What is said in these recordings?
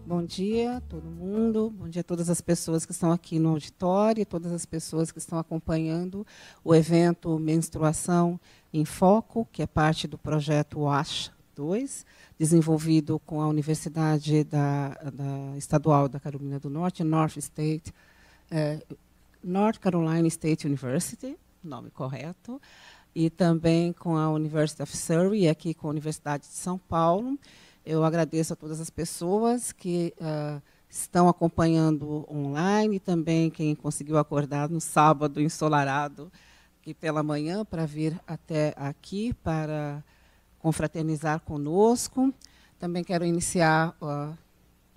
Bom dia a todo mundo, bom dia a todas as pessoas que estão aqui no auditório, todas as pessoas que estão acompanhando o evento Menstruação em Foco, que é parte do projeto WASH 2, desenvolvido com a Universidade Estadual da Carolina do Norte, North Carolina State University, nome correto, e também com a University of Surrey, e aqui com a Universidade de São Paulo. Eu agradeço a todas as pessoas que estão acompanhando online, e também quem conseguiu acordar no sábado ensolarado, aqui pela manhã, para vir até aqui para confraternizar conosco. Também quero iniciar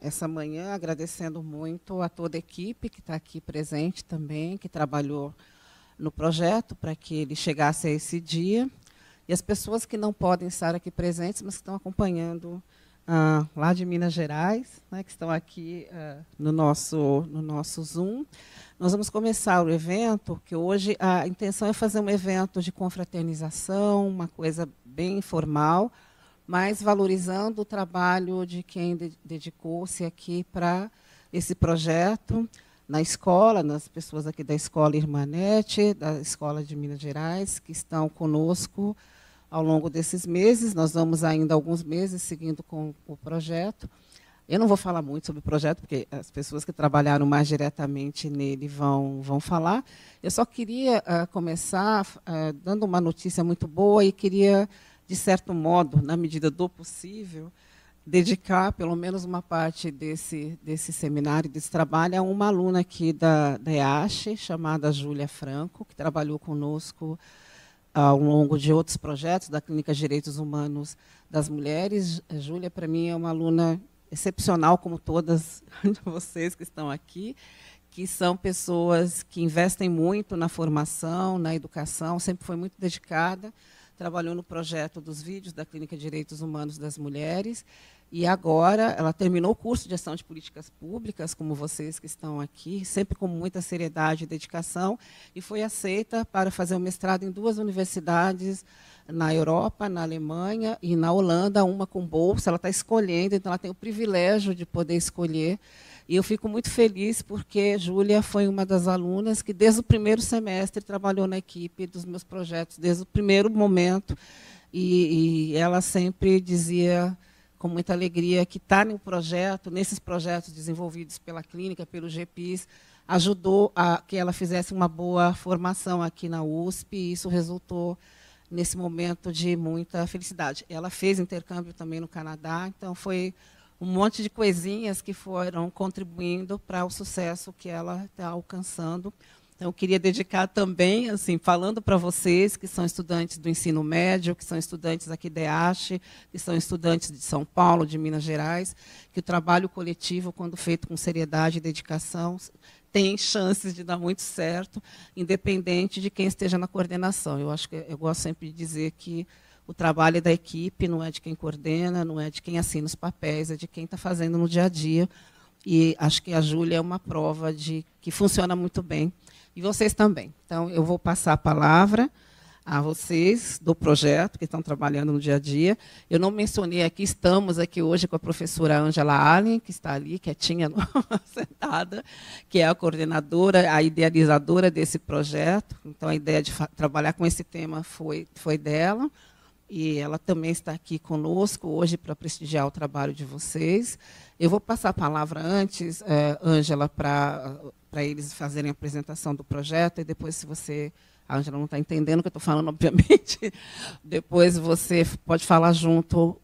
essa manhã agradecendo muito a toda a equipe que está aqui presente também, que trabalhou no projeto para que ele chegasse a esse dia, e as pessoas que não podem estar aqui presentes, mas que estão acompanhando lá de Minas Gerais, né, que estão aqui no nosso Zoom. Nós vamos começar o evento, que hoje a intenção é fazer um evento de confraternização, uma coisa bem informal, mas valorizando o trabalho de quem dedicou-se aqui para esse projeto, na escola, nas pessoas aqui da Escola Irmanete, da Escola de Minas Gerais, que estão conosco ao longo desses meses. Nós vamos ainda alguns meses seguindo com o projeto. Eu não vou falar muito sobre o projeto, porque as pessoas que trabalharam mais diretamente nele vão falar. Eu só queria começar dando uma notícia muito boa e queria, de certo modo, na medida do possível, dedicar pelo menos uma parte desse seminário, desse trabalho, a uma aluna aqui da EASH, chamada Júlia Franco, que trabalhou conosco ao longo de outros projetos da Clínica de Direitos Humanos das Mulheres. A Júlia, para mim, é uma aluna excepcional, como todas vocês que estão aqui, que são pessoas que investem muito na formação, na educação, sempre foi muito dedicada, trabalhou no projeto dos vídeos da Clínica de Direitos Humanos das Mulheres, e agora ela terminou o curso de Gestão de Políticas Públicas, como vocês que estão aqui, sempre com muita seriedade e dedicação, e foi aceita para fazer um mestrado em 2 universidades na Europa, na Alemanha e na Holanda, uma com bolsa. Ela está escolhendo, então ela tem o privilégio de poder escolher. E eu fico muito feliz porque Júlia foi uma das alunas que, desde o primeiro semestre, trabalhou na equipe dos meus projetos, desde o primeiro momento. E ela sempre dizia, com muita alegria, que estar no projeto, nesses projetos desenvolvidos pela clínica, pelo GPIS, ajudou a que ela fizesse uma boa formação aqui na USP, e isso resultou nesse momento de muita felicidade. Ela fez intercâmbio também no Canadá, então foi um monte de coisinhas que foram contribuindo para o sucesso que ela está alcançando. Então, eu queria dedicar também, assim, falando para vocês que são estudantes do ensino médio, que são estudantes aqui da EASH, que são estudantes de São Paulo, de Minas Gerais, que o trabalho coletivo, quando feito com seriedade e dedicação, tem chances de dar muito certo, independente de quem esteja na coordenação. Eu gosto sempre de dizer que o trabalho é da equipe, não é de quem coordena, não é de quem assina os papéis, é de quem está fazendo no dia a dia. E acho que a Júlia é uma prova de que funciona muito bem. E vocês também. Então, eu vou passar a palavra a vocês do projeto, que estão trabalhando no dia a dia. Eu não mencionei aqui, estamos aqui hoje com a professora Ângela Allen, que está ali, quietinha, sentada, que é a coordenadora, a idealizadora desse projeto. Então, a ideia de trabalhar com esse tema foi dela. E ela também está aqui conosco hoje para prestigiar o trabalho de vocês. Eu vou passar a palavra antes, Ângela, para eles fazerem a apresentação do projeto, e depois, se você... A Ângela não está entendendo o que eu estou falando, obviamente. Depois você pode falar junto.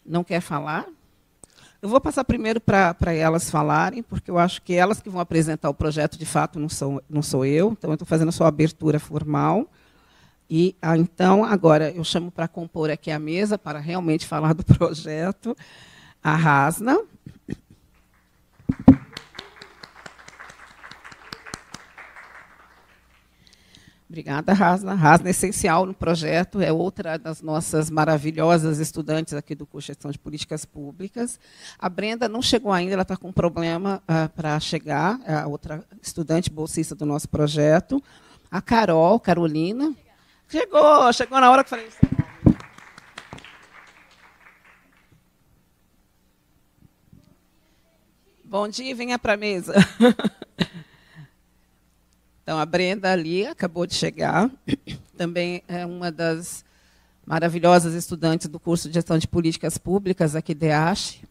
Não quer falar? Eu vou passar primeiro para elas falarem, porque eu acho que elas que vão apresentar o projeto, de fato, não sou eu. Então, eu estou fazendo a sua abertura formal. E, então, agora, eu chamo para compor aqui a mesa, para realmente falar do projeto, a Rasna. Obrigada, Rasna. Rasna é essencial no projeto, é outra das nossas maravilhosas estudantes aqui do curso de Gestão de Políticas Públicas. A Brenda não chegou ainda, ela está com problema para chegar, é a outra estudante bolsista do nosso projeto. A Carolina. Chegou na hora que eu falei isso. Bom dia, venha para a mesa. Então, a Brenda ali acabou de chegar. Também é uma das maravilhosas estudantes do curso de Gestão de Políticas Públicas aqui de ASH.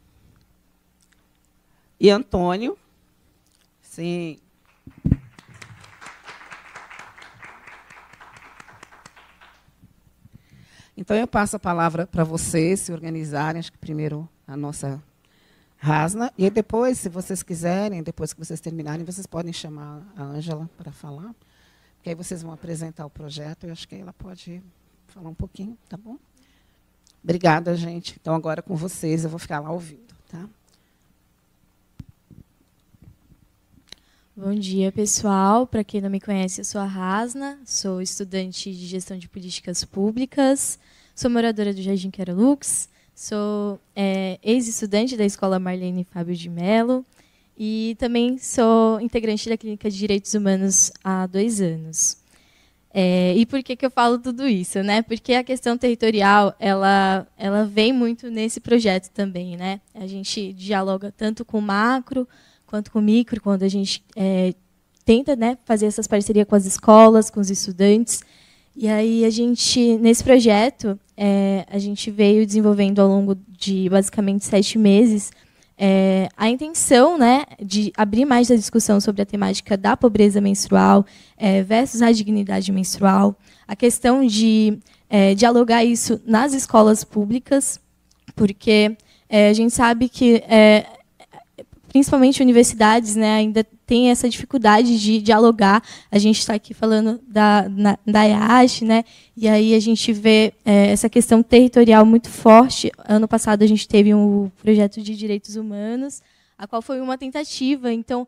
E Antônio. Sim. Então, eu passo a palavra para vocês se organizarem. Acho que primeiro a nossa Rasna. E depois, se vocês quiserem, depois que vocês terminarem, vocês podem chamar a Ângela para falar. Porque aí vocês vão apresentar o projeto. Eu acho que ela pode falar um pouquinho, tá bom? Obrigada, gente. Então, agora com vocês, eu vou ficar lá ouvindo. Tá? Bom dia, pessoal. Para quem não me conhece, eu sou a Rasna, sou estudante de Gestão de Políticas Públicas, sou moradora do Jardim Querolux, sou ex-estudante da Escola Marlene Fábio de Mello e também sou integrante da Clínica de Direitos Humanos há 2 anos. E por que eu falo tudo isso? Né? Porque a questão territorial ela vem muito nesse projeto também. Né? A gente dialoga tanto com o macro quanto com o micro, quando a gente tenta, né, fazer essas parcerias com as escolas, com os estudantes. E aí, nesse projeto, a gente veio desenvolvendo ao longo de, basicamente, 7 meses, a intenção, né, de abrir mais a discussão sobre a temática da pobreza menstrual versus a dignidade menstrual, a questão de dialogar isso nas escolas públicas, porque a gente sabe que principalmente universidades, né, ainda tem essa dificuldade de dialogar. A gente está aqui falando da IASH, né, e aí a gente vê essa questão territorial muito forte. Ano passado a gente teve um projeto de direitos humanos, a qual foi uma tentativa. Então,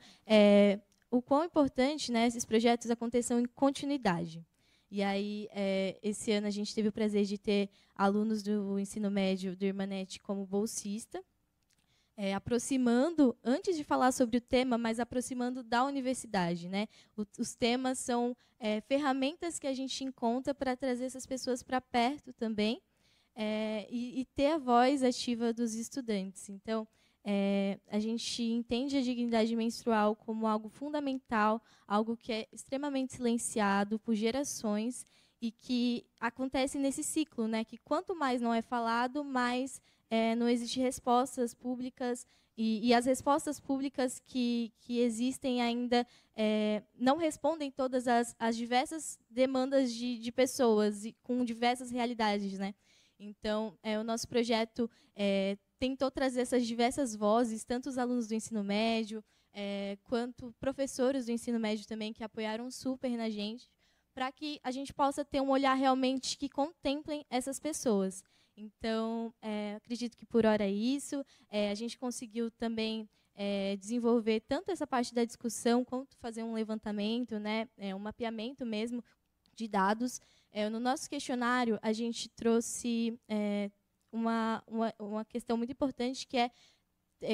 o quão importante, né, esses projetos aconteçam em continuidade. E aí, esse ano a gente teve o prazer de ter alunos do ensino médio do Irmanete como bolsista, aproximando, antes de falar sobre o tema, mas aproximando da universidade. Né? Os temas são ferramentas que a gente encontra para trazer essas pessoas para perto também e ter a voz ativa dos estudantes. Então, a gente entende a dignidade menstrual como algo fundamental, algo que é extremamente silenciado por gerações e que acontece nesse ciclo, né? Que quanto mais não é falado, mais não existem respostas públicas, e as respostas públicas que existem ainda não respondem todas as diversas demandas de pessoas, e com diversas realidades. Né? Então, o nosso projeto tentou trazer essas diversas vozes, tanto os alunos do ensino médio, quanto professores do ensino médio também, que apoiaram super na gente, para que a gente possa ter um olhar realmente que contemplem essas pessoas. Então, acredito que por hora é isso. A gente conseguiu também desenvolver tanto essa parte da discussão, quanto fazer um levantamento, né, um mapeamento mesmo de dados. No nosso questionário, a gente trouxe uma questão muito importante, que é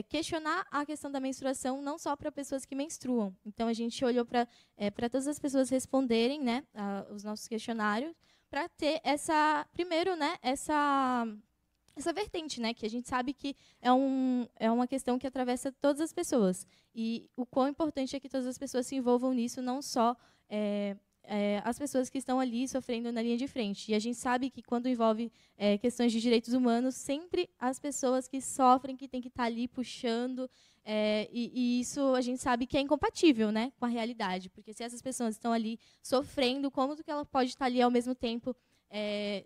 questionar a questão da menstruação não só para pessoas que menstruam. Então, a gente olhou para todas as pessoas responderem, né, os nossos questionários, para ter primeiro, né, essa vertente, né, que a gente sabe que é uma questão que atravessa todas as pessoas. E o quão importante é que todas as pessoas se envolvam nisso, não só as pessoas que estão ali sofrendo na linha de frente. E a gente sabe que, quando envolve questões de direitos humanos, sempre as pessoas que sofrem, que têm que estar ali puxando, e isso a gente sabe que é incompatível, né, com a realidade. Porque se essas pessoas estão ali sofrendo, como que ela pode estar ali ao mesmo tempo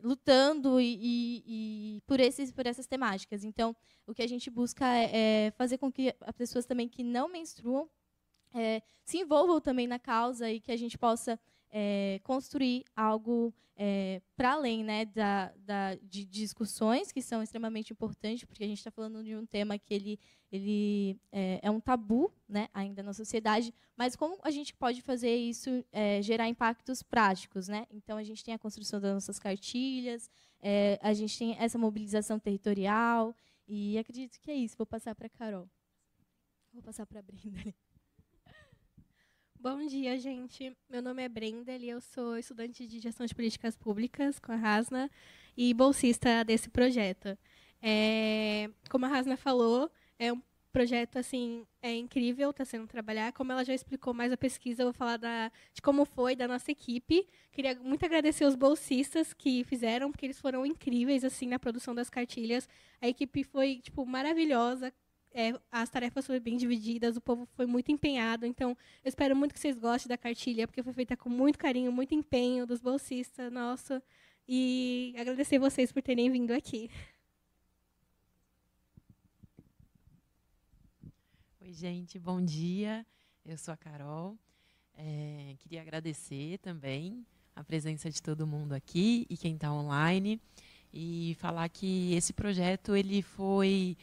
lutando e por essas temáticas? Então, o que a gente busca é fazer com que as pessoas também que não menstruam se envolvam também na causa, e que a gente possa construir algo para além, né, de discussões que são extremamente importantes, porque a gente está falando de um tema que ele é um tabu, né, ainda na sociedade, mas como a gente pode fazer isso gerar impactos práticos? Né? Então, a gente tem a construção das nossas cartilhas, a gente tem essa mobilização territorial, e acredito que é isso. Vou passar para a Carol. Vou passar para a Brenda. Bom dia, gente. Meu nome é Brenda e eu sou estudante de Gestão de Políticas Públicas com a Rasna e bolsista desse projeto. Como a Rasna falou, projeto, assim, é incrível, está sendo trabalhar. Como ela já explicou mais a pesquisa, eu vou falar de como foi da nossa equipe. Queria muito agradecer os bolsistas que fizeram, porque eles foram incríveis, assim, na produção das cartilhas. A equipe foi, tipo, maravilhosa. As tarefas foram bem divididas, o povo foi muito empenhado. Então, eu espero muito que vocês gostem da cartilha, porque foi feita com muito carinho, muito empenho dos bolsistas, nossa. E agradecer vocês por terem vindo aqui. Oi, gente, bom dia. Eu sou a Carol. Queria agradecer também a presença de todo mundo aqui e quem está online e falar que esse projeto ele foi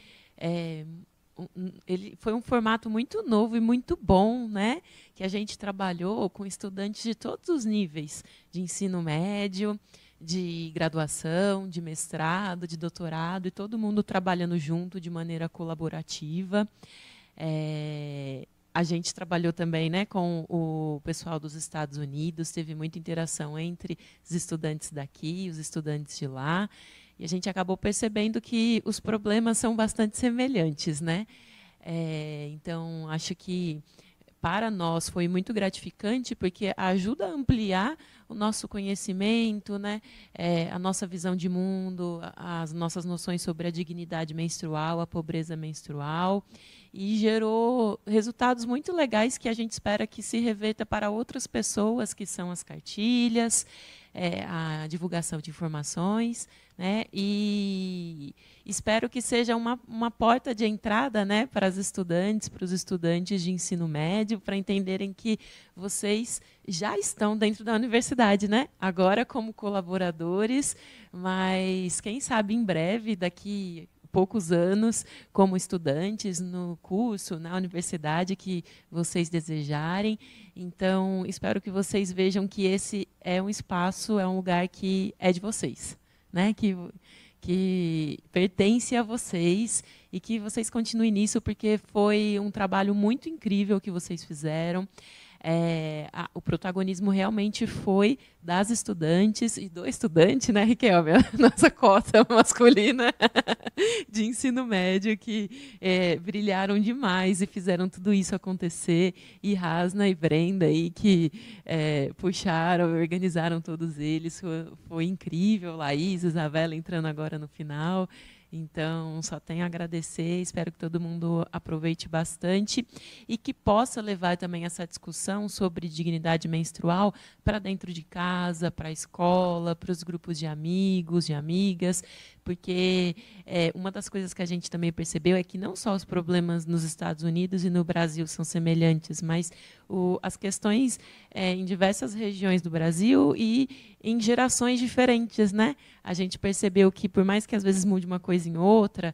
um formato muito novo e muito bom, né? Que a gente trabalhou com estudantes de todos os níveis de ensino médio, de graduação, de mestrado, de doutorado, e todo mundo trabalhando junto de maneira colaborativa. A gente trabalhou também, né, com o pessoal dos Estados Unidos, teve muita interação entre os estudantes daqui e os estudantes de lá, e a gente acabou percebendo que os problemas são bastante semelhantes, né? Então, acho que para nós foi muito gratificante, porque ajuda a ampliar o nosso conhecimento, né? A nossa visão de mundo, as nossas noções sobre a dignidade menstrual, a pobreza menstrual, e gerou resultados muito legais que a gente espera que se reverta para outras pessoas, que são as cartilhas, a divulgação de informações, né? E espero que seja uma porta de entrada, né, para os estudantes de ensino médio, para entenderem que vocês já estão dentro da universidade, né? Agora como colaboradores, mas quem sabe em breve, daqui poucos anos, como estudantes no curso, na universidade que vocês desejarem. Então, espero que vocês vejam que esse é um espaço, é um lugar que é de vocês, né? Que pertence a vocês e que vocês continuem nisso, porque foi um trabalho muito incrível que vocês fizeram. O protagonismo realmente foi das estudantes e do estudante, né, Riquelme? Nossa cota masculina de ensino médio, que brilharam demais e fizeram tudo isso acontecer, e Rasna e Brenda aí, que puxaram, organizaram todos eles, foi incrível. Laís, Isabela entrando agora no final. Então, só tenho a agradecer, espero que todo mundo aproveite bastante e que possa levar também essa discussão sobre dignidade menstrual para dentro de casa, para a escola, para os grupos de amigos, de amigas, porque uma das coisas que a gente também percebeu é que não só os problemas nos Estados Unidos e no Brasil são semelhantes, mas as questões em diversas regiões do Brasil e em gerações diferentes, né? A gente percebeu que, por mais que às vezes mude uma coisa em outra,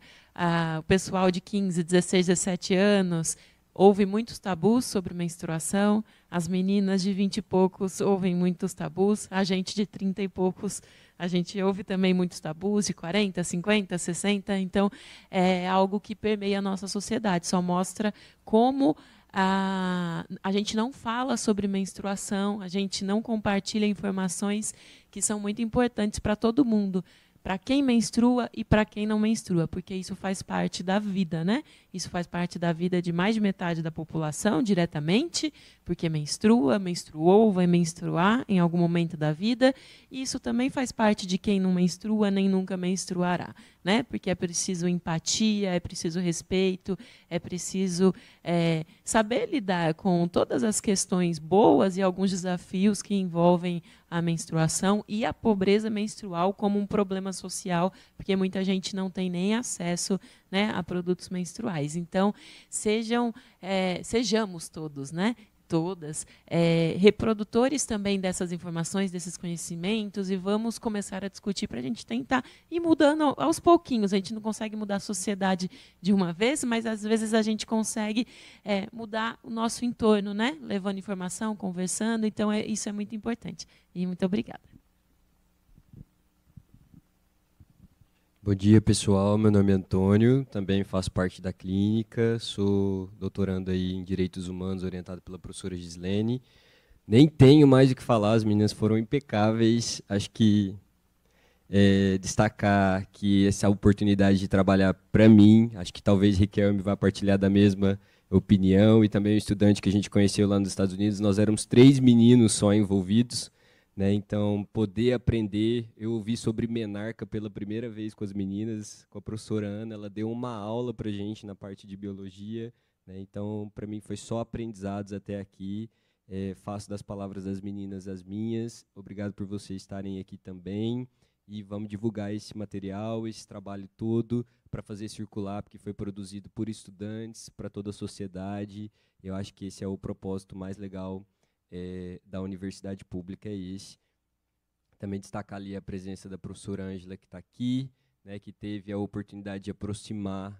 o pessoal de 15, 16, 17 anos ouve muitos tabus sobre menstruação, as meninas de 20 e poucos ouvem muitos tabus, a gente de 30 e poucos, a gente ouve também muitos tabus, de 40, 50, 60, então é algo que permeia a nossa sociedade, só mostra como a gente não fala sobre menstruação, a gente não compartilha informações que são muito importantes para todo mundo, para quem menstrua e para quem não menstrua, porque isso faz parte da vida, né? Isso faz parte da vida de mais de metade da população, diretamente, porque menstrua, menstruou, vai menstruar em algum momento da vida, e isso também faz parte de quem não menstrua nem nunca menstruará, né? Porque é preciso empatia, é preciso respeito, é preciso saber lidar com todas as questões boas e alguns desafios que envolvem a menstruação e a pobreza menstrual como um problema social, porque muita gente não tem nem acesso, né, a produtos menstruais. Então, sejamos todos, né, todas, reprodutores também dessas informações, desses conhecimentos, e vamos começar a discutir para a gente tentar ir mudando aos pouquinhos. A gente não consegue mudar a sociedade de uma vez, mas às vezes a gente consegue mudar o nosso entorno, né? Levando informação, conversando. Então, isso é muito importante. E muito obrigada. Bom dia, pessoal. Meu nome é Antônio, também faço parte da clínica, sou doutorando aí em Direitos Humanos, orientado pela professora Gislene. Nem tenho mais o que falar, as meninas foram impecáveis. Acho que destacar que essa oportunidade de trabalhar para mim, acho que talvez Riquelme vá partilhar da mesma opinião, e também o estudante que a gente conheceu lá nos Estados Unidos, nós éramos 3 meninos só envolvidos, né? Então, poder aprender, eu ouvi sobre menarca pela primeira vez com as meninas, com a professora Ana, ela deu uma aula para a gente na parte de biologia, né? Então, para mim foi só aprendizados até aqui. Faço das palavras das meninas as minhas. Obrigado por vocês estarem aqui também. E vamos divulgar esse material, esse trabalho todo, para fazer circular, porque foi produzido por estudantes, para toda a sociedade. Eu acho que esse é o propósito mais legal da universidade pública, é esse. Também destacar ali a presença da professora Ângela, que está aqui, né, que teve a oportunidade de aproximar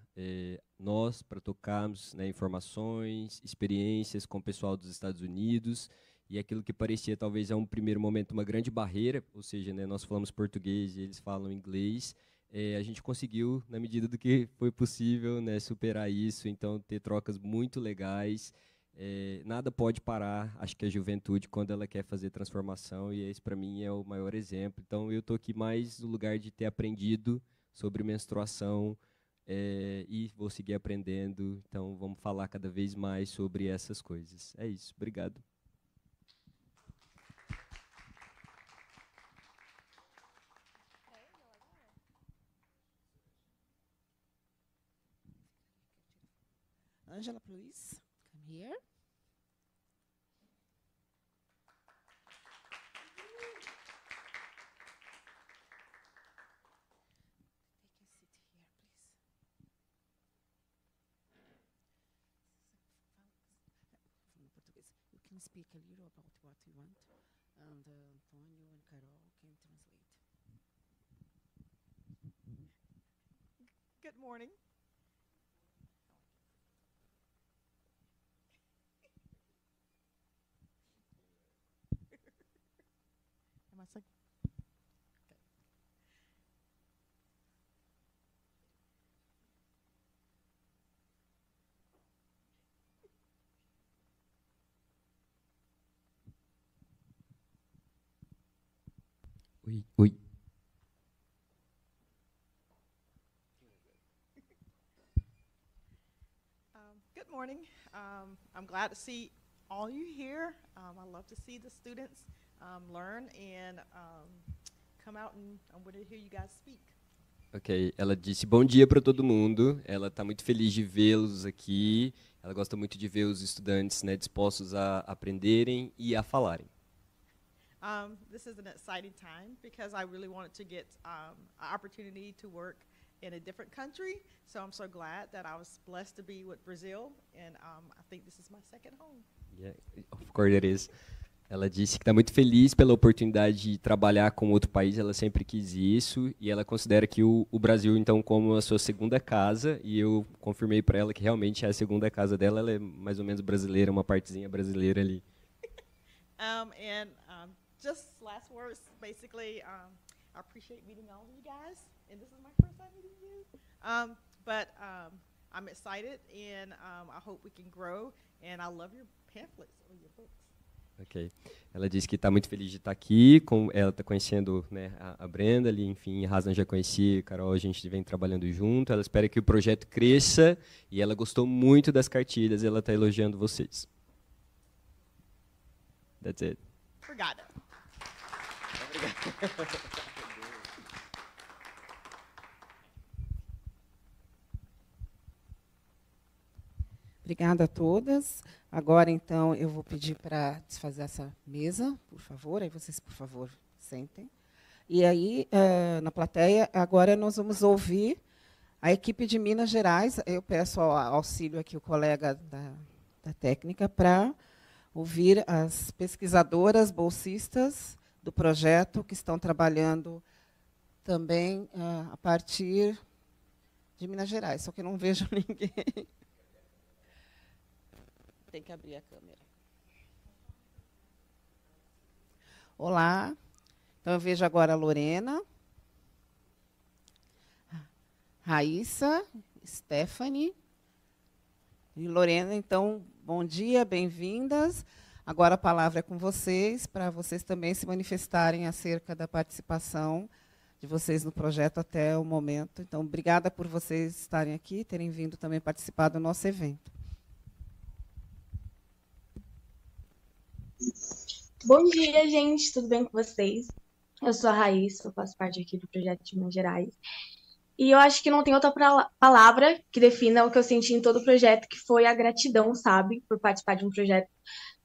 nós para tocarmos, né, informações, experiências com o pessoal dos Estados Unidos, e aquilo que parecia talvez a um primeiro momento uma grande barreira, ou seja, né, nós falamos português e eles falam inglês, a gente conseguiu, na medida do que foi possível, né, superar isso, então ter trocas muito legais. Nada pode parar, acho que a juventude, quando ela quer fazer transformação, e esse para mim é o maior exemplo. Então eu estou aqui mais no lugar de ter aprendido sobre menstruação, e vou seguir aprendendo, então vamos falar cada vez mais sobre essas coisas. É isso, obrigado. Angela, please, come here. You can speak a little about what you want, and Antonio and Carol can translate. Good morning. Am I like? Okay. Oi, oi. Good morning. I'm glad to see all you here. I love to see the students learn and come out, and I want to hear you guys speak. Ok, ela disse bom dia para todo mundo. Ela está muito feliz de vê-los aqui. Ela gosta muito de ver os estudantes, né, dispostos a aprenderem e a falarem. This is an exciting time because I really wanted to get an opportunity to work in a different country. So I'm so glad that I was blessed to be with Brazil, and I think this is my second home. Yeah, of course it is. Ela disse que está muito feliz pela oportunidade de trabalhar com outro país, ela sempre quis isso, e ela considera que o Brasil, então, como a sua segunda casa, e eu confirmei para ela que realmente é a segunda casa dela, ela é mais ou menos brasileira, uma partezinha brasileira ali. Just last words, basically, I appreciate meeting all of you guys, and this is my first time meeting you. But I'm excited, and I hope we can grow, and I love your pamphlets or your books. Ok. Ela disse que está muito feliz de estar aqui, ela está conhecendo, né, a Brenda ali, enfim, a Hasna já conhecia, a Carol, a gente vem trabalhando junto, ela espera que o projeto cresça, e ela gostou muito das cartilhas, e ela está elogiando vocês. That's it. Obrigada. Obrigada a todas. Agora, então, eu vou pedir para desfazer essa mesa, por favor. Aí vocês, por favor, sentem. E aí, na plateia, agora nós vamos ouvir a equipe de Minas Gerais. Eu peço auxílio aqui o colega da técnica para ouvir as pesquisadoras bolsistas do projeto que estão trabalhando também a partir de Minas Gerais. Só que eu não vejo ninguém. Tem que abrir a câmera. Olá. Então, eu vejo agora a Lorena, Raíssa, Stephanie e Lorena. Então, bom dia, bem-vindas. Agora a palavra é com vocês, para vocês também se manifestarem acerca da participação de vocês no projeto até o momento. Então, obrigada por vocês estarem aqui, terem vindo também participar do nosso evento. Bom dia, gente, tudo bem com vocês? Eu sou a Raíssa, eu faço parte aqui do projeto de Minas Gerais. E eu acho que não tem outra palavra que defina o que eu senti em todo o projeto, que foi a gratidão, sabe? Por participar de um projeto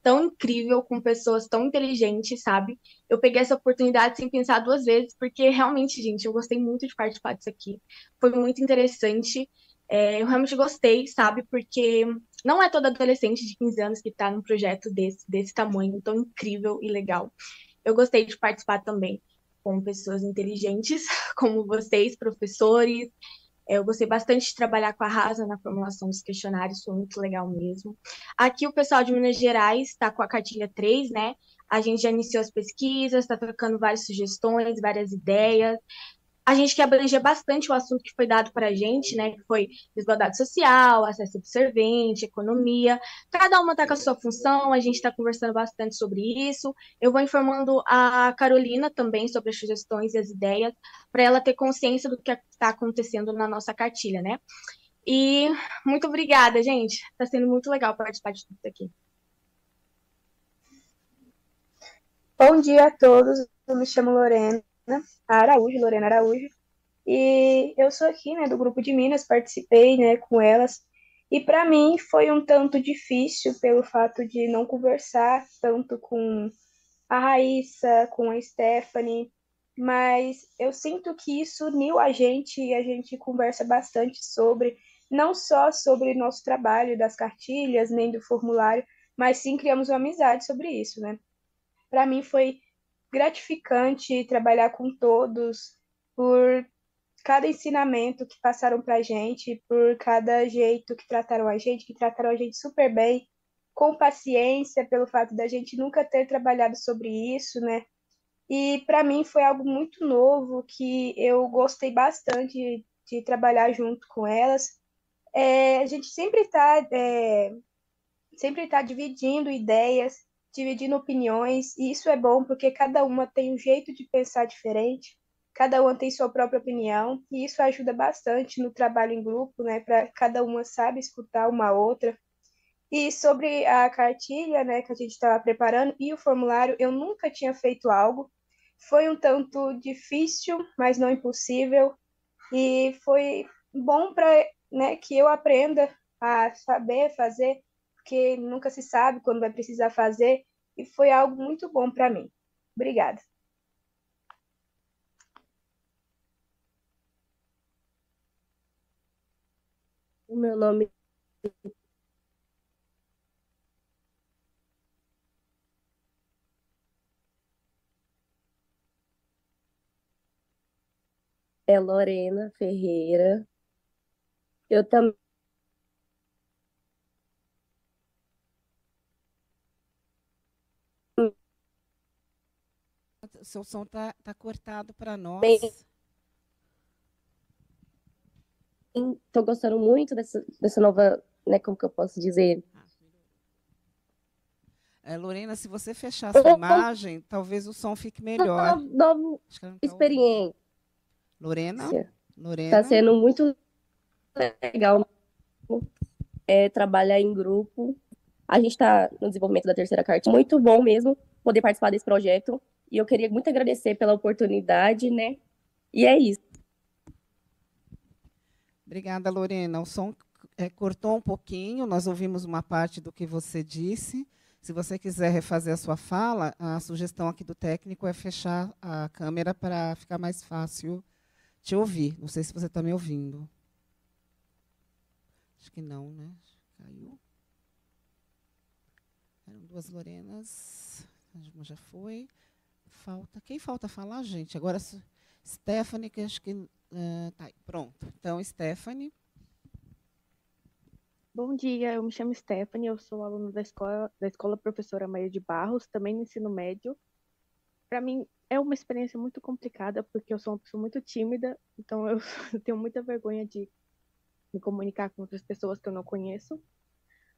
tão incrível, com pessoas tão inteligentes, sabe? Eu peguei essa oportunidade sem pensar duas vezes, porque realmente, gente, eu gostei muito de participar disso aqui. Foi muito interessante. Eu realmente gostei, sabe? Porque não é toda adolescente de 15 anos que está num projeto desse tamanho, tão incrível e legal. Eu gostei de participar também com pessoas inteligentes, como vocês, professores. Eu gostei bastante de trabalhar com a Rasa na formulação dos questionários, foi muito legal mesmo. Aqui o pessoal de Minas Gerais está com a cartilha 3, né? A gente já iniciou as pesquisas, está trocando várias sugestões, várias ideias. A gente quer abranger bastante o assunto que foi dado para a gente, né? Que foi desigualdade social, acesso absorvente, economia. Cada uma está com a sua função, a gente está conversando bastante sobre isso. Eu vou informando a Carolina também sobre as sugestões e as ideias, para ela ter consciência do que está acontecendo na nossa cartilha, né? E muito obrigada, gente. Está sendo muito legal participar de tudo isso aqui. Bom dia a todos, eu me chamo Lorena Araújo, e eu sou aqui, né, do grupo de Minas, participei, né, com elas, e para mim foi um tanto difícil pelo fato de não conversar tanto com a Raíssa, com a Stephanie, mas eu sinto que isso uniu a gente e a gente conversa bastante sobre, não só sobre nosso trabalho das cartilhas, nem do formulário, mas sim criamos uma amizade sobre isso, né? Para mim foi gratificante trabalhar com todos, por cada ensinamento que passaram para a gente, por cada jeito que trataram a gente super bem, com paciência, pelo fato da gente nunca ter trabalhado sobre isso, né? E para mim foi algo muito novo que eu gostei bastante de trabalhar junto com elas. A gente sempre tá dividindo ideias, dividindo opiniões, e isso é bom porque cada uma tem um jeito de pensar diferente, cada uma tem sua própria opinião, e isso ajuda bastante no trabalho em grupo, né, para cada uma sabe escutar uma outra. E sobre a cartilha, né, que a gente estava preparando e o formulário, eu nunca tinha feito algo. Foi um tanto difícil, mas não impossível, e foi bom para, né, que eu aprenda a saber fazer, porque nunca se sabe quando vai precisar fazer, e foi algo muito bom para mim. Obrigada. O meu nome é Lorena Ferreira. Eu também O seu som tá cortado para nós. estou gostando muito dessa nova, né, como que eu posso dizer? Lorena, se você fechar a sua imagem, talvez o som fique melhor. Nova experiência. Lorena? Está sendo muito legal trabalhar em grupo. A gente está no desenvolvimento da terceira carta. Muito bom mesmo poder participar desse projeto. E eu queria muito agradecer pela oportunidade, né? E é isso. Obrigada, Lorena. O som cortou um pouquinho, nós ouvimos uma parte do que você disse. Se você quiser refazer a sua fala, a sugestão aqui do técnico é fechar a câmera para ficar mais fácil te ouvir. Não sei se você está me ouvindo. Acho que não, né? Caiu. Eram duas Lorenas. Já foi. Quem falta falar, gente? Agora, Stephanie, que acho que... tá aí, pronto. Então, Stephanie. Bom dia, eu me chamo Stephanie, eu sou aluna da escola Professora Maria de Barros, também no ensino médio. Para mim, é uma experiência muito complicada, porque eu sou uma pessoa muito tímida, então eu tenho muita vergonha de me comunicar com outras pessoas que eu não conheço.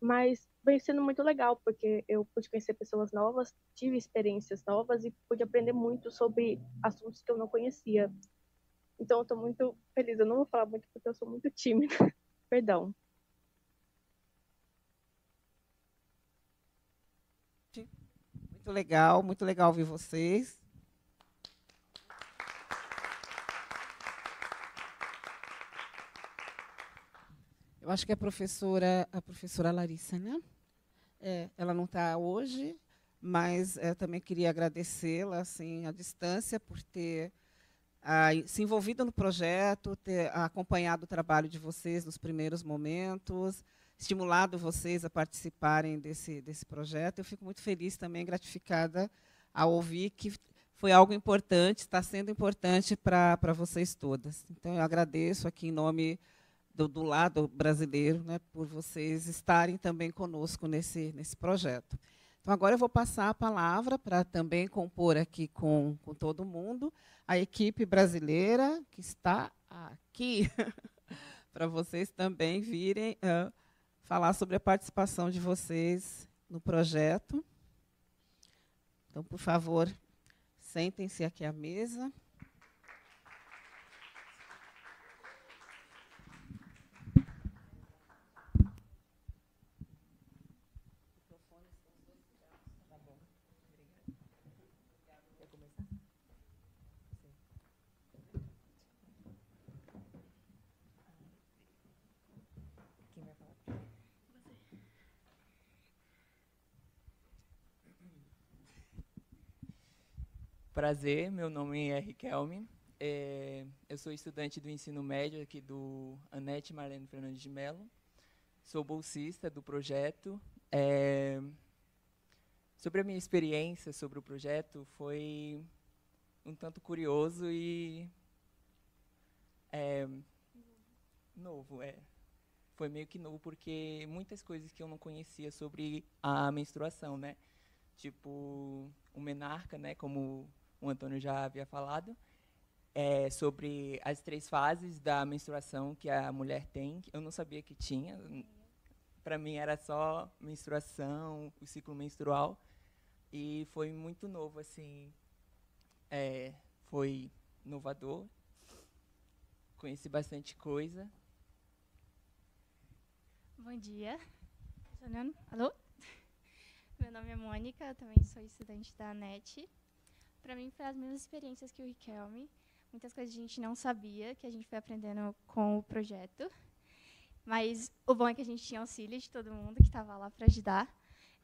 Mas vem sendo muito legal, porque eu pude conhecer pessoas novas, tive experiências novas e pude aprender muito sobre assuntos que eu não conhecia. Então, eu estou muito feliz. Eu não vou falar muito porque eu sou muito tímida. Perdão. Muito legal ouvir vocês. Eu acho que a professora Larissa, né? Ela não está hoje, mas também queria agradecê-la assim, à distância por ter se envolvido no projeto, ter acompanhado o trabalho de vocês nos primeiros momentos, estimulado vocês a participarem desse projeto. Eu fico muito feliz também, gratificada ao ouvir que foi algo importante, está sendo importante para vocês todas. Então, eu agradeço aqui em nome do lado brasileiro, né, por vocês estarem também conosco nesse projeto. Então, agora eu vou passar a palavra para também compor aqui com todo mundo a equipe brasileira que está aqui, para vocês também virem falar sobre a participação de vocês no projeto. Então, por favor, sentem-se aqui à mesa. Prazer, meu nome é Riquelme, eu sou estudante do ensino médio aqui do Anete Marlene Fernandes de Mello, sou bolsista do projeto. Sobre a minha experiência sobre o projeto, foi um tanto curioso e novo. Foi meio que novo, porque muitas coisas que eu não conhecia sobre a menstruação, né? Tipo, o menarca, né, como o Antônio já havia falado, sobre as 3 fases da menstruação que a mulher tem. Eu não sabia que tinha. Para mim era só menstruação, o ciclo menstrual. E foi muito novo, assim. Foi inovador. Conheci bastante coisa. Bom dia. Funcionando? Alô? Meu nome é Mônica, eu também sou estudante da ANET. Para mim, foi as mesmas experiências que o Riquelme. Muitas coisas a gente não sabia, que a gente foi aprendendo com o projeto. Mas o bom é que a gente tinha auxílio de todo mundo que estava lá para ajudar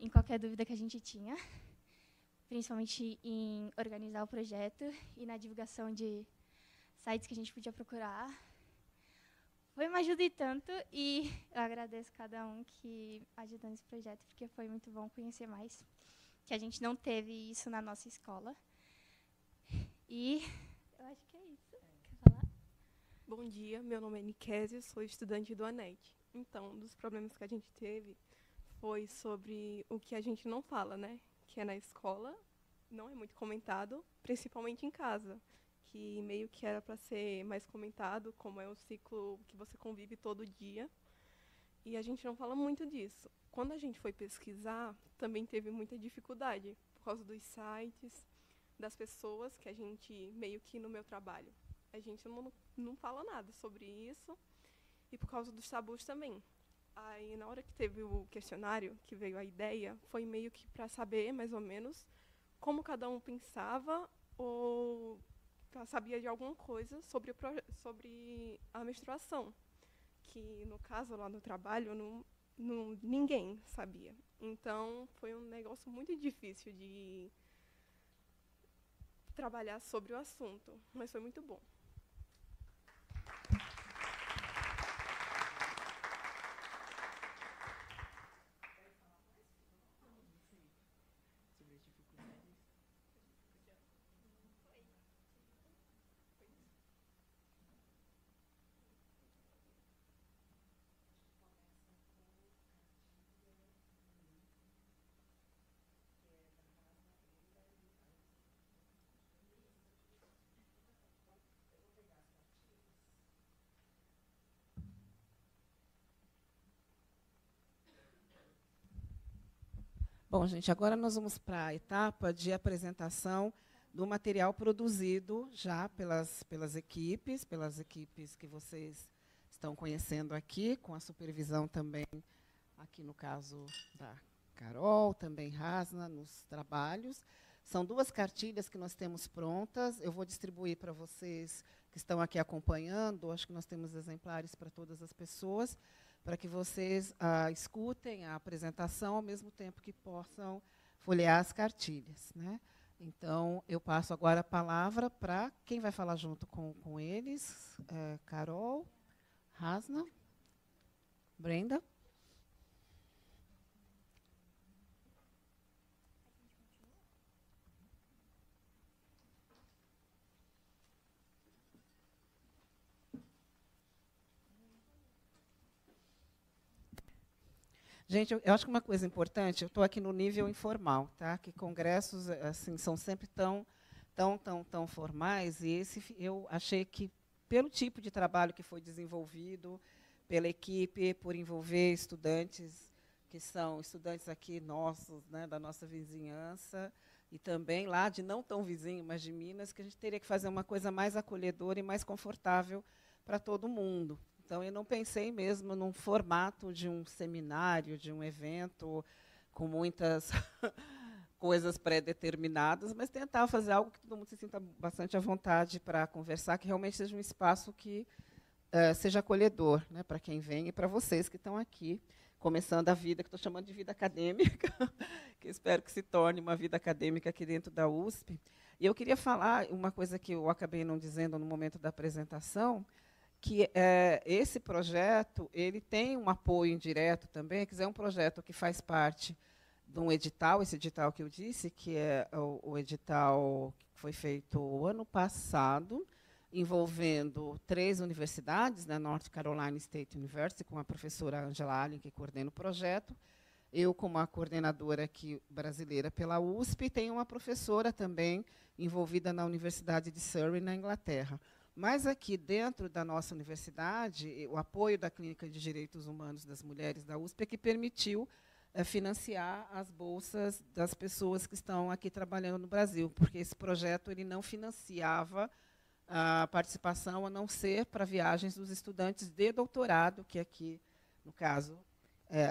em qualquer dúvida que a gente tinha, principalmente em organizar o projeto e na divulgação de sites que a gente podia procurar. Foi uma ajuda e tanto, e eu agradeço cada um que ajudou nesse projeto, porque foi muito bom conhecer mais, que a gente não teve isso na nossa escola. E eu acho que é isso. Quer falar? Bom dia, meu nome é Nikésia, sou estudante do ANET. Então, um dos problemas que a gente teve foi sobre o que a gente não fala, né? Que é na escola, não é muito comentado, principalmente em casa, que meio que era para ser mais comentado, como é um ciclo que você convive todo dia. E a gente não fala muito disso. Quando a gente foi pesquisar, também teve muita dificuldade, por causa dos sites, das pessoas que a gente, meio que no meu trabalho, a gente não fala nada sobre isso, e por causa dos tabus também. Aí, na hora que teve o questionário, que veio a ideia, foi meio que para saber, mais ou menos, como cada um pensava ou sabia de alguma coisa sobre a menstruação, que, no caso, lá no trabalho, ninguém sabia. Então, foi um negócio muito difícil de trabalhar sobre o assunto, mas foi muito bom. Bom, gente, agora nós vamos para a etapa de apresentação do material produzido já pelas equipes que vocês estão conhecendo aqui, com a supervisão também, aqui no caso da Carol, também Rasna, nos trabalhos. São 2 cartilhas que nós temos prontas. Eu vou distribuir para vocês que estão aqui acompanhando. Acho que nós temos exemplares para todas as pessoas, para que vocês escutem a apresentação ao mesmo tempo que possam folhear as cartilhas, né? Então, eu passo agora a palavra para quem vai falar junto com eles. Carol, Rasna, Brenda. Gente, eu acho que uma coisa importante, eu estou aqui no nível informal, tá? Que congressos assim são sempre tão formais, e esse eu achei que, pelo tipo de trabalho que foi desenvolvido pela equipe, por envolver estudantes que são estudantes aqui nossos, né, da nossa vizinhança, e também lá de não tão vizinho, mas de Minas, que a gente teria que fazer uma coisa mais acolhedora e mais confortável para todo mundo. Então, eu não pensei mesmo num formato de um seminário, de um evento, com muitas coisas pré-determinadas, mas tentar fazer algo que todo mundo se sinta bastante à vontade para conversar, que realmente seja um espaço que seja acolhedor, né, para quem vem e para vocês que estão aqui, começando a vida, que estou chamando de vida acadêmica, que espero que se torne uma vida acadêmica aqui dentro da USP. E eu queria falar uma coisa que eu acabei não dizendo no momento da apresentação, que esse projeto ele tem um apoio indireto também, quer dizer, é um projeto que faz parte de um edital, esse edital que eu disse, que é o edital que foi feito o ano passado, envolvendo 3 universidades, né, North Carolina State University, com a professora Angela Allen, que coordena o projeto, eu como a coordenadora aqui brasileira pela USP, e tenho uma professora também envolvida na Universidade de Surrey, na Inglaterra. Mas aqui dentro da nossa universidade, o apoio da Clínica de Direitos Humanos das Mulheres da USP é que permitiu financiar as bolsas das pessoas que estão aqui trabalhando no Brasil, porque esse projeto ele não financiava a participação, a não ser para viagens dos estudantes de doutorado, que aqui, no caso,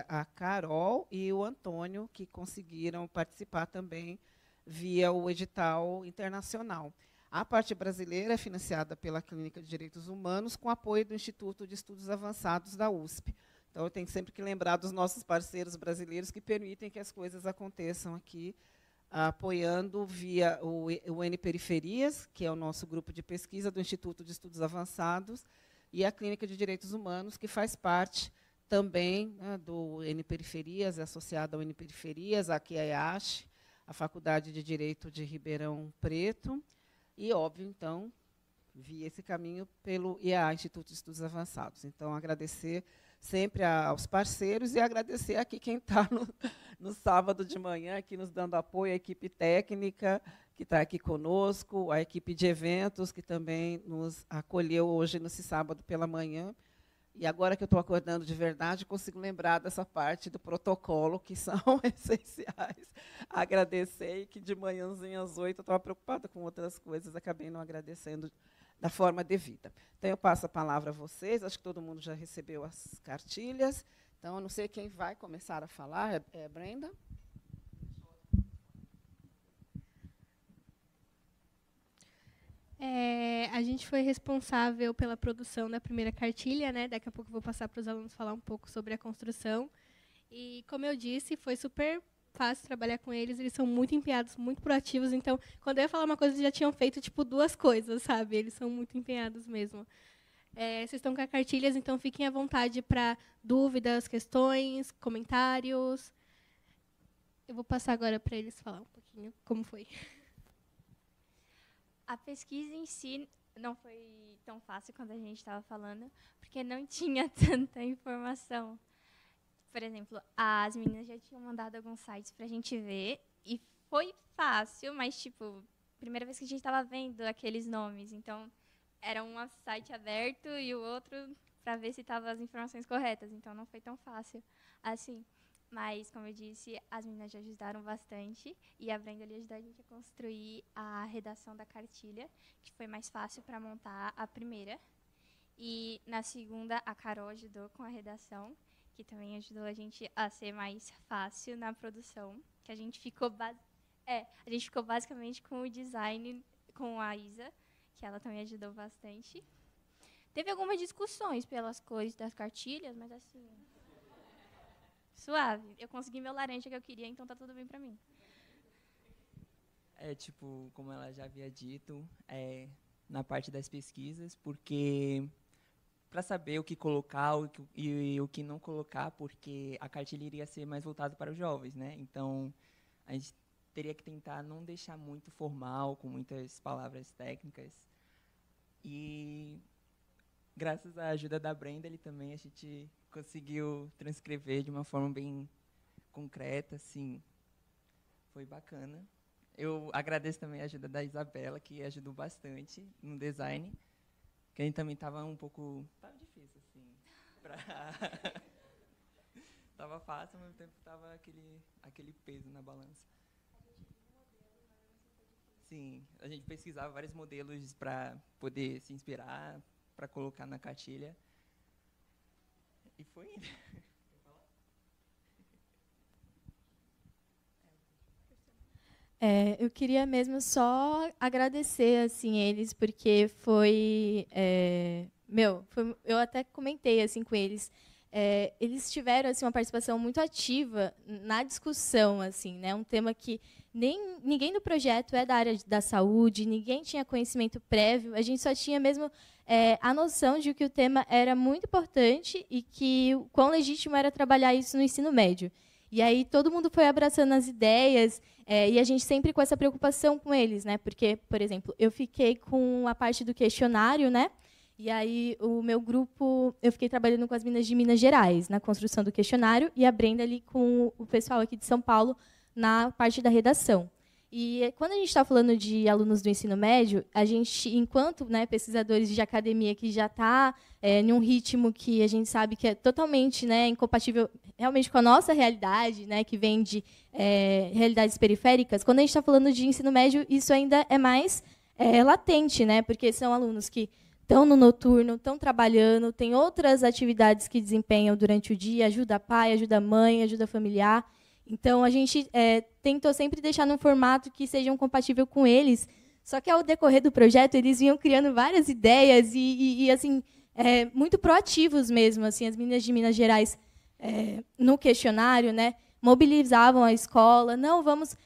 a Carol e o Antônio, que conseguiram participar também via o edital internacional. A parte brasileira é financiada pela Clínica de Direitos Humanos, com apoio do Instituto de Estudos Avançados da USP. Então, eu tenho sempre que lembrar dos nossos parceiros brasileiros que permitem que as coisas aconteçam aqui, apoiando via o N Periferias, que é o nosso grupo de pesquisa do Instituto de Estudos Avançados, e a Clínica de Direitos Humanos, que faz parte também, né, do N Periferias, é associada ao N Periferias, aqui é a EASH, a Faculdade de Direito de Ribeirão Preto, e, óbvio, então, via esse caminho pelo IEA, Instituto de Estudos Avançados. Então, agradecer sempre aos parceiros e agradecer aqui quem está no sábado de manhã, aqui nos dando apoio, a equipe técnica que está aqui conosco, a equipe de eventos que também nos acolheu hoje, nesse sábado pela manhã. E agora que eu estou acordando de verdade, consigo lembrar dessa parte do protocolo, que são essenciais. Agradecer, e que de manhãzinha às 8 eu estava preocupada com outras coisas, acabei não agradecendo da forma devida. Então, eu passo a palavra a vocês, acho que todo mundo já recebeu as cartilhas, então, eu não sei quem vai começar a falar, é Brenda? A gente foi responsável pela produção da primeira cartilha, né? Daqui a pouco eu vou passar para os alunos falar um pouco sobre a construção. E, como eu disse, foi super fácil trabalhar com eles. Eles são muito empenhados, muito proativos. Então, quando eu ia falar uma coisa, eles já tinham feito tipo 2 coisas, sabe? Eles são muito empenhados mesmo. Vocês estão com as cartilhas, então fiquem à vontade para dúvidas, questões, comentários. Eu vou passar agora para eles falar um pouquinho como foi. A pesquisa em si não foi tão fácil quando a gente estava falando, porque não tinha tanta informação. Por exemplo, as meninas já tinham mandado alguns sites para a gente ver, e foi fácil, mas, tipo, primeira vez que a gente estava vendo aqueles nomes. Então, era um site aberto e o outro para ver se estavam as informações corretas. Então, não foi tão fácil assim. Mas, como eu disse, as meninas já ajudaram bastante. E a Brenda ali ajudou a gente a construir a redação da cartilha, que foi mais fácil para montar a primeira. E na segunda, a Carol ajudou com a redação, que também ajudou a gente a ser mais fácil na produção. Que a gente ficou, basicamente com o design com a Isa, que ela também ajudou bastante. Teve algumas discussões pelas cores das cartilhas, mas assim, suave. Eu consegui meu laranja que eu queria, então tá tudo bem pra mim. Tipo, como ela já havia dito, na parte das pesquisas, porque para saber o que colocar e o que não colocar, porque a cartilha iria ser mais voltada para os jovens, né? Então, a gente teria que tentar não deixar muito formal, com muitas palavras técnicas. E graças à ajuda da Brenda, também a gente conseguiu transcrever de uma forma bem concreta, assim, foi bacana. Eu agradeço também a ajuda da Isabela, que ajudou bastante no design, que a gente também estava um pouco... Estava difícil, assim, Estava fácil, ao mesmo tempo estava aquele peso na balança. Sim, a gente pesquisava vários modelos para poder se inspirar, para colocar na cartilha. E foi indo. Eu queria mesmo só agradecer assim eles, porque eu até comentei assim com eles. Eles tiveram assim uma participação muito ativa na discussão, assim, né? Um tema que ninguém do projeto é da área da saúde, ninguém tinha conhecimento prévio, a gente só tinha mesmo a noção de que o tema era muito importante e que o quão legítimo era trabalhar isso no ensino médio. E aí todo mundo foi abraçando as ideias, e a gente sempre com essa preocupação com eles, né? Porque, por exemplo, eu fiquei com a parte do questionário, né? E aí o meu grupo, eu fiquei trabalhando com as meninas de Minas Gerais, na construção do questionário, e a Brenda ali com o pessoal aqui de São Paulo, na parte da redação. E quando a gente está falando de alunos do ensino médio, a gente, enquanto pesquisadores de academia que já está em um ritmo que a gente sabe que é totalmente incompatível realmente com a nossa realidade, que vem de realidades periféricas, quando a gente está falando de ensino médio, isso ainda é mais latente, porque são alunos que estão no noturno, estão trabalhando, têm outras atividades que desempenham durante o dia, ajuda pai, ajuda mãe, ajuda familiar. Então, a gente tentou sempre deixar num formato que seja compatível com eles. Só que, ao decorrer do projeto, eles vinham criando várias ideias e assim, muito proativos mesmo. Assim, as meninas de Minas Gerais, no questionário, mobilizavam a escola. Não, vamos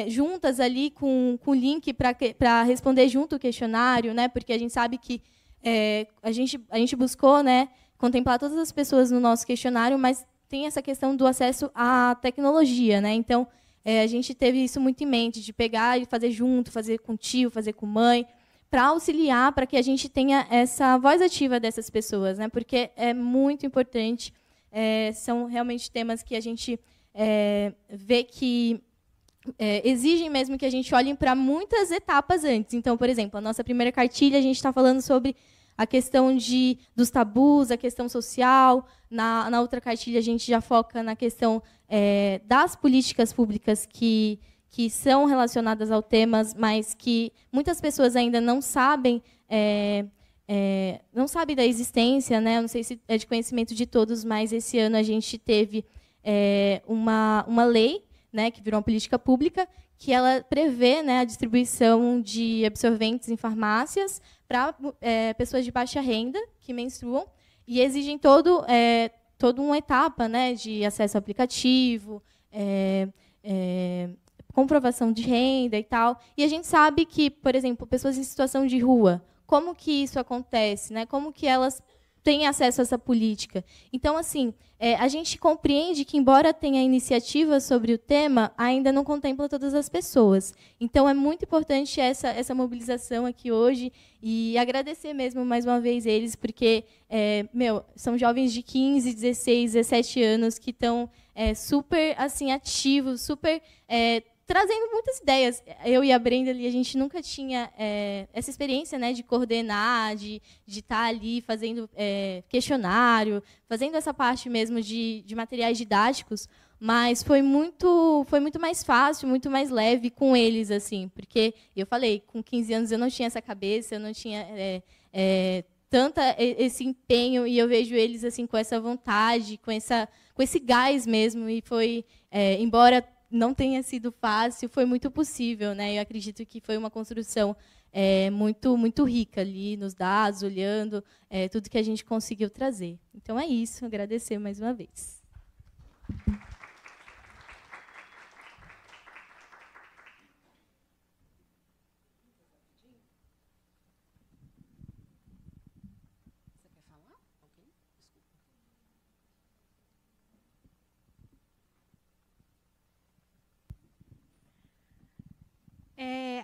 juntas ali com o link para responder junto o questionário, porque a gente sabe que a gente buscou contemplar todas as pessoas no nosso questionário, mas tem essa questão do acesso à tecnologia, Então, a gente teve isso muito em mente, de pegar e fazer junto, fazer com tio, fazer com mãe, para auxiliar, para que a gente tenha essa voz ativa dessas pessoas, Porque é muito importante, são realmente temas que a gente vê que exigem mesmo que a gente olhe para muitas etapas antes. Então, por exemplo, a nossa primeira cartilha, a gente está falando sobre a questão dos tabus, a questão social. Na outra cartilha, a gente já foca na questão das políticas públicas que são relacionadas ao tema, mas que muitas pessoas ainda não sabem, da existência. Eu não sei se é de conhecimento de todos, mas esse ano a gente teve uma lei, que virou uma política pública, que ela prevê a distribuição de absorventes em farmácias para pessoas de baixa renda que menstruam e exigem toda uma etapa de acesso ao aplicativo, comprovação de renda e tal. E a gente sabe que, por exemplo, pessoas em situação de rua, como que isso acontece? Como que elas têm acesso a essa política? Então, assim, a gente compreende que, embora tenha iniciativa sobre o tema, ainda não contempla todas as pessoas. Então, é muito importante essa mobilização aqui hoje e agradecer mesmo, mais uma vez, eles, porque são jovens de 15, 16, 17 anos que estão super assim, ativos, super trazendo muitas ideias. Eu e a Brenda ali, a gente nunca tinha essa experiência de coordenar, de estar ali fazendo questionário, fazendo essa parte mesmo de materiais didáticos, Mas foi muito mais fácil, muito mais leve com eles, assim, porque eu falei, com 15 anos eu não tinha essa cabeça, eu não tinha esse empenho, e eu vejo eles assim com essa vontade, com esse gás mesmo, e foi, embora não tenha sido fácil, foi muito possível, né? Eu acredito que foi uma construção muito rica ali nos dados, olhando tudo que a gente conseguiu trazer. Então é isso, agradecer mais uma vez.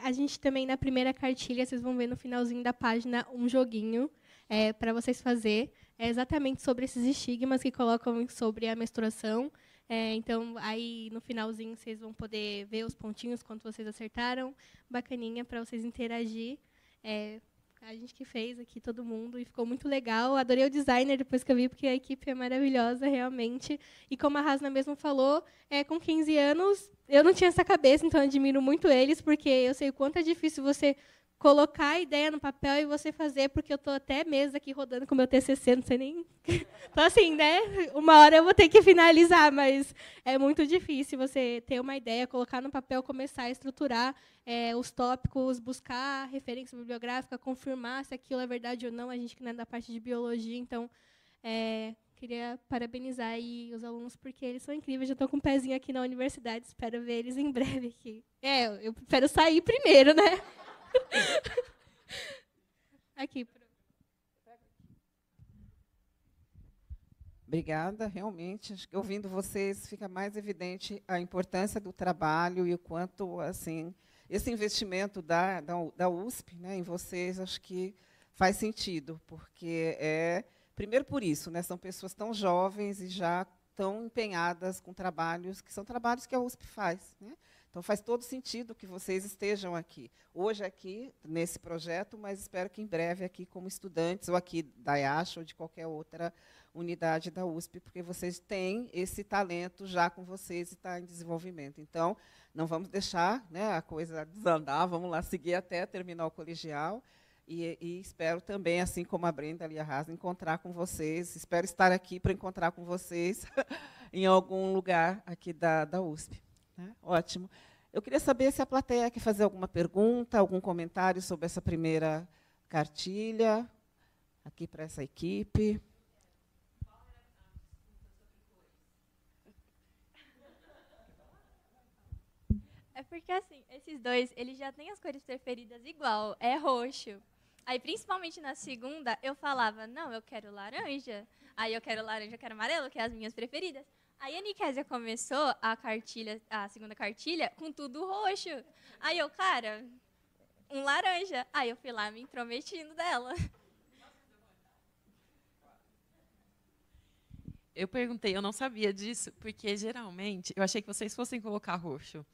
A gente também, na primeira cartilha, vocês vão ver no finalzinho da página um joguinho para vocês fazer. É exatamente sobre esses estigmas que colocam sobre a menstruação. Então, aí no finalzinho vocês vão poder ver os pontinhos, quanto vocês acertaram. Bacaninha para vocês interagir. A gente que fez aqui, todo mundo, e ficou muito legal. Adorei o designer depois que eu vi, porque a equipe é maravilhosa, realmente. E como a Rasna mesmo falou, com 15 anos, eu não tinha essa cabeça, então eu admiro muito eles, porque eu sei o quanto é difícil você colocar a ideia no papel e você fazer, porque eu estou até meses aqui rodando com o meu TCC, não sei nem... Então, assim, né? Uma hora eu vou ter que finalizar, mas é muito difícil você ter uma ideia, colocar no papel, começar a estruturar os tópicos, buscar referência bibliográfica, confirmar se aquilo é verdade ou não, a gente que não é da parte de biologia, então... queria parabenizar aí os alunos, porque eles são incríveis. Já estou com um pezinho aqui na universidade, espero ver eles em breve aqui. Eu espero sair primeiro, né? Aqui. Obrigada, realmente. Acho que ouvindo vocês fica mais evidente a importância do trabalho e o quanto, assim, esse investimento da USP, né, em vocês, acho que faz sentido, porque primeiro por isso, né, são pessoas tão jovens e já tão empenhadas com trabalhos que são trabalhos que a USP faz, né? Então faz todo sentido que vocês estejam aqui. Hoje aqui, nesse projeto, mas espero que em breve aqui como estudantes, ou aqui da IACH, ou de qualquer outra unidade da USP, porque vocês têm esse talento já com vocês e está em desenvolvimento. Então, não vamos deixar, né, a coisa desandar, vamos lá seguir até terminar o colegial. E espero também, assim como a Brenda e a Rasna, encontrar com vocês. Espero estar aqui para encontrar com vocês em algum lugar aqui da USP. Né? Ótimo. Eu queria saber se a plateia quer fazer alguma pergunta, algum comentário sobre essa primeira cartilha, aqui para essa equipe. É porque, assim, esses dois, eles já têm as cores preferidas igual, é roxo. Aí, principalmente na segunda, eu falava, não, eu quero laranja. Aí eu quero laranja, eu quero amarelo, que é as minhas preferidas. Aí a Nikésia começou a segunda cartilha com tudo roxo. Aí eu, cara, um laranja. Aí eu fui lá me intrometindo dela. Eu perguntei, eu não sabia disso, porque geralmente eu achei que vocês fossem colocar roxo.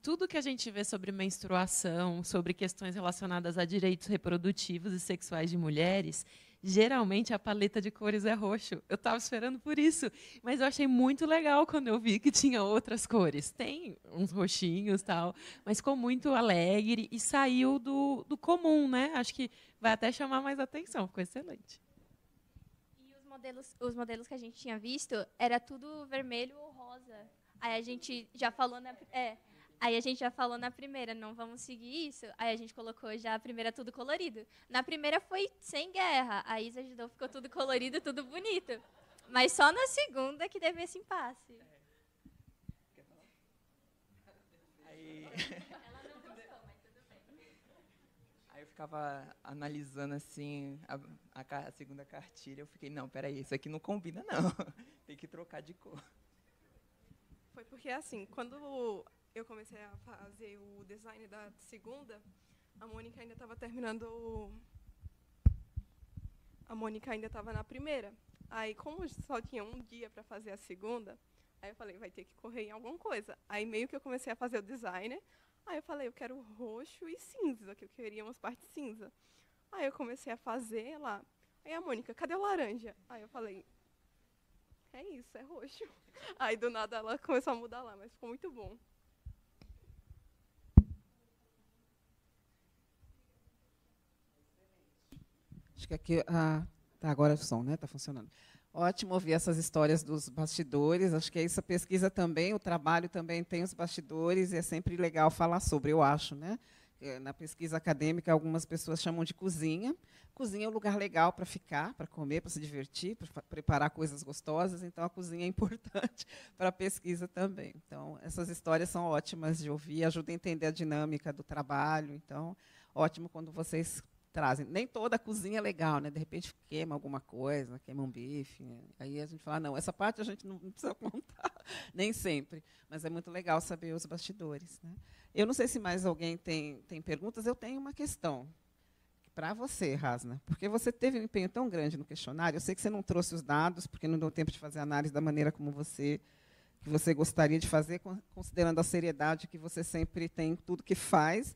Tudo que a gente vê sobre menstruação, sobre questões relacionadas a direitos reprodutivos e sexuais de mulheres, geralmente a paleta de cores é roxo. Eu estava esperando por isso, mas eu achei muito legal quando eu vi que tinha outras cores. Tem uns roxinhos e tal, mas ficou muito alegre e saiu do comum, né? Acho que vai até chamar mais atenção, ficou excelente. E os modelos que a gente tinha visto, era tudo vermelho ou rosa. Aí a gente já falou Aí a gente já falou na primeira, não vamos seguir isso. Aí a gente colocou já a primeira tudo colorido. Na primeira foi sem guerra. A Isa ajudou, ficou tudo colorido, tudo bonito. Mas só na segunda que teve esse impasse. Ela não gostou, mas tudo bem. Aí eu ficava analisando assim a segunda cartilha. Eu fiquei, não, peraí, isso aqui não combina, não. Tem que trocar de cor. Foi porque, assim, quando eu comecei a fazer o design da segunda, a Mônica ainda estava terminando... A Mônica ainda estava na primeira. Aí, como só tinha um dia para fazer a segunda, aí eu falei, vai ter que correr em alguma coisa. Aí, meio que eu comecei a fazer o designer. Aí eu falei, eu quero roxo e cinza, que eu queria umas partes cinza. Aí eu comecei a fazer lá. Aí a Mônica, cadê o laranja? Aí eu falei, é isso, é roxo. Aí do nada ela começou a mudar lá, mas ficou muito bom. Acho que aqui, tá, agora o som, né? Está funcionando. Ótimo ouvir essas histórias dos bastidores. Acho que é isso, a pesquisa também, o trabalho também tem os bastidores, e é sempre legal falar sobre, eu acho, né? Na pesquisa acadêmica, algumas pessoas chamam de cozinha. Cozinha é um lugar legal para ficar, para comer, para se divertir, para preparar coisas gostosas. Então, a cozinha é importante para a pesquisa também. Então, essas histórias são ótimas de ouvir, ajudam a entender a dinâmica do trabalho. Então, ótimo quando vocês trazem. Nem toda a cozinha é legal, né? De repente queima alguma coisa, queima um bife. Aí a gente fala, não, essa parte a gente não precisa contar, nem sempre. Mas é muito legal saber os bastidores, né? Eu não sei se mais alguém tem perguntas. Eu tenho uma questão para você, Rasna, porque você teve um empenho tão grande no questionário. Eu sei que você não trouxe os dados, porque não deu tempo de fazer a análise da maneira como que você gostaria de fazer, considerando a seriedade que você sempre tem em tudo que faz.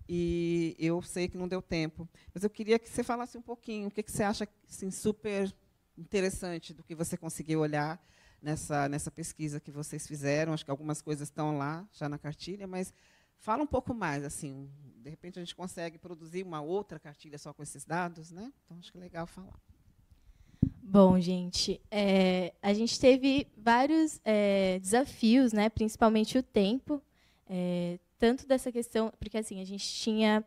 E eu sei que não deu tempo. Mas eu queria que você falasse um pouquinho, o que você acha assim, super interessante do que você conseguiu olhar nessa pesquisa que vocês fizeram. Acho que algumas coisas estão lá, já na cartilha, mas fala um pouco mais. Assim, de repente, a gente consegue produzir uma outra cartilha só com esses dados, né? Então, acho que é legal falar. Bom, gente, a gente teve vários desafios, né? Principalmente o tempo. Tanto dessa questão, porque assim, a gente tinha,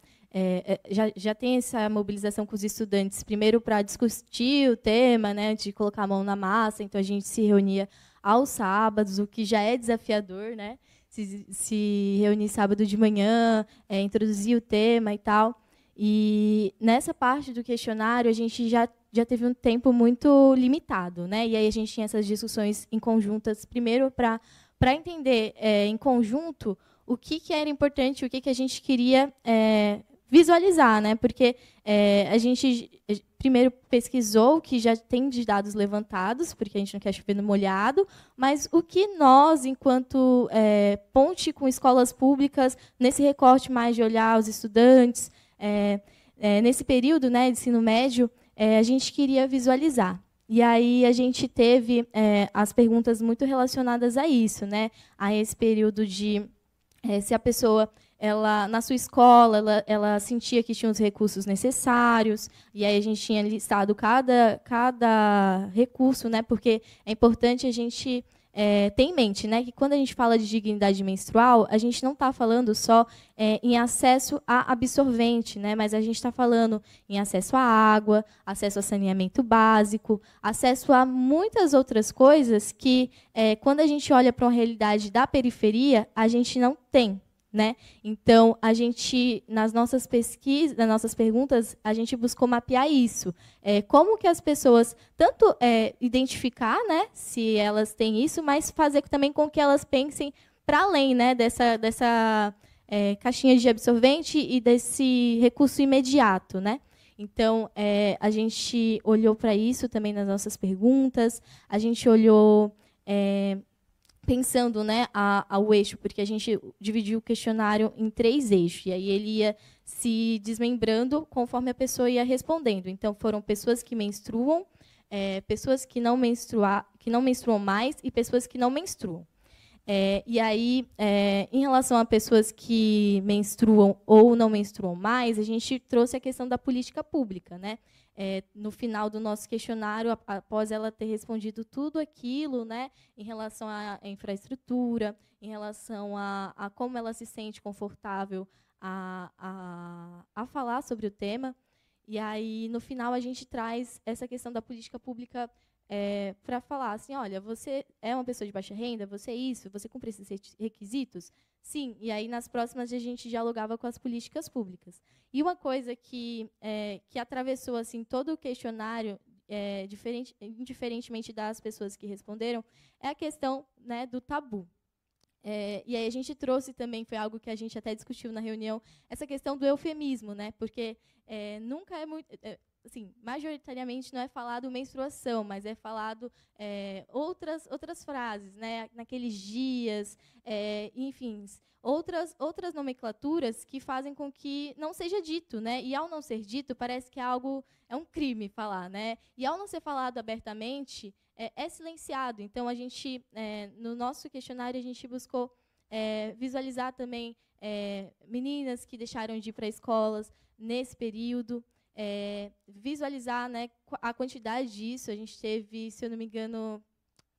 já tem essa mobilização com os estudantes, primeiro para discutir o tema, né, de colocar a mão na massa, então a gente se reunia aos sábados, o que já é desafiador, né, se reunir sábado de manhã, introduzir o tema e tal. E nessa parte do questionário, a gente já teve um tempo muito limitado, né, e aí a gente tinha essas discussões em conjuntas, primeiro para entender em conjunto o que era importante, o que a gente queria visualizar, né? Porque a gente primeiro pesquisou o que já tem de dados levantados, porque a gente não quer chover no molhado, mas o que nós, enquanto ponte com escolas públicas, nesse recorte mais de olhar os estudantes, nesse período, né, de ensino médio, a gente queria visualizar. E aí a gente teve as perguntas muito relacionadas a isso, né? A esse período de se a pessoa, na sua escola, ela sentia que tinha os recursos necessários, e aí a gente tinha listado cada recurso, né? Porque é importante a gente ter em mente, né, que quando a gente fala de dignidade menstrual, a gente não está falando só em acesso a absorvente, né, mas a gente está falando em acesso à água, acesso a saneamento básico, acesso a muitas outras coisas que, quando a gente olha para uma realidade da periferia, a gente não tem. Né? Então, a gente, nas nossas pesquisas, nas nossas perguntas, a gente buscou mapear isso. Como que as pessoas, tanto identificar, né, se elas têm isso, mas fazer também com que elas pensem para além, né, dessa caixinha de absorvente e desse recurso imediato. Né? Então, a gente olhou para isso também nas nossas perguntas, a gente olhou pensando, né, ao eixo, porque a gente dividiu o questionário em 3 eixos, e aí ele ia se desmembrando conforme a pessoa ia respondendo. Então, foram pessoas que menstruam, pessoas que não menstruam mais e pessoas que não menstruam. E aí, em relação a pessoas que menstruam ou não menstruam mais, a gente trouxe a questão da política pública, né? No final do nosso questionário, após ela ter respondido tudo aquilo, né, em relação à infraestrutura, em relação a como ela se sente confortável a falar sobre o tema, e aí, no final, a gente traz essa questão da política pública para falar assim, olha, você é uma pessoa de baixa renda, você é isso, você cumpre esses requisitos? Sim, e aí nas próximas a gente dialogava com as políticas públicas. E uma coisa que atravessou assim, todo o questionário, indiferentemente das pessoas que responderam, é a questão, né, do tabu. E aí a gente trouxe também, foi algo que a gente até discutiu na reunião, essa questão do eufemismo, né, porque nunca é muito... assim, majoritariamente não é falado menstruação, mas é falado outras frases, né? Naqueles dias, enfim, outras nomenclaturas que fazem com que não seja dito, né? E ao não ser dito, parece que é um crime falar, né? E ao não ser falado abertamente, é silenciado. Então, a gente, no nosso questionário, a gente buscou visualizar também meninas que deixaram de ir para escolas nesse período, visualizar, né, a quantidade disso. A gente teve, se eu não me engano,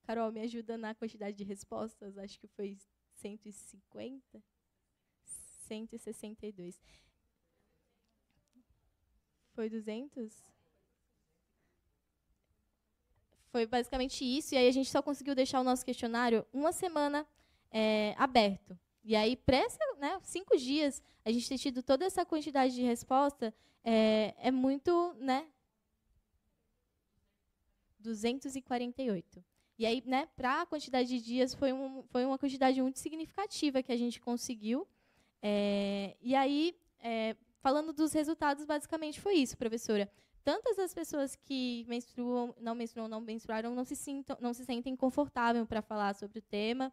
Carol, me ajuda na quantidade de respostas, acho que foi 150, 162. Foi 200? Foi basicamente isso, e aí a gente só conseguiu deixar o nosso questionário uma semana aberto. E aí, para 5 dias, a gente ter tido toda essa quantidade de resposta é muito, né? 248. E aí, né, para a quantidade de dias, foi uma quantidade muito significativa que a gente conseguiu. E aí, falando dos resultados, basicamente foi isso, professora. Tantas as pessoas que não menstruaram, não se sentem confortáveis para falar sobre o tema,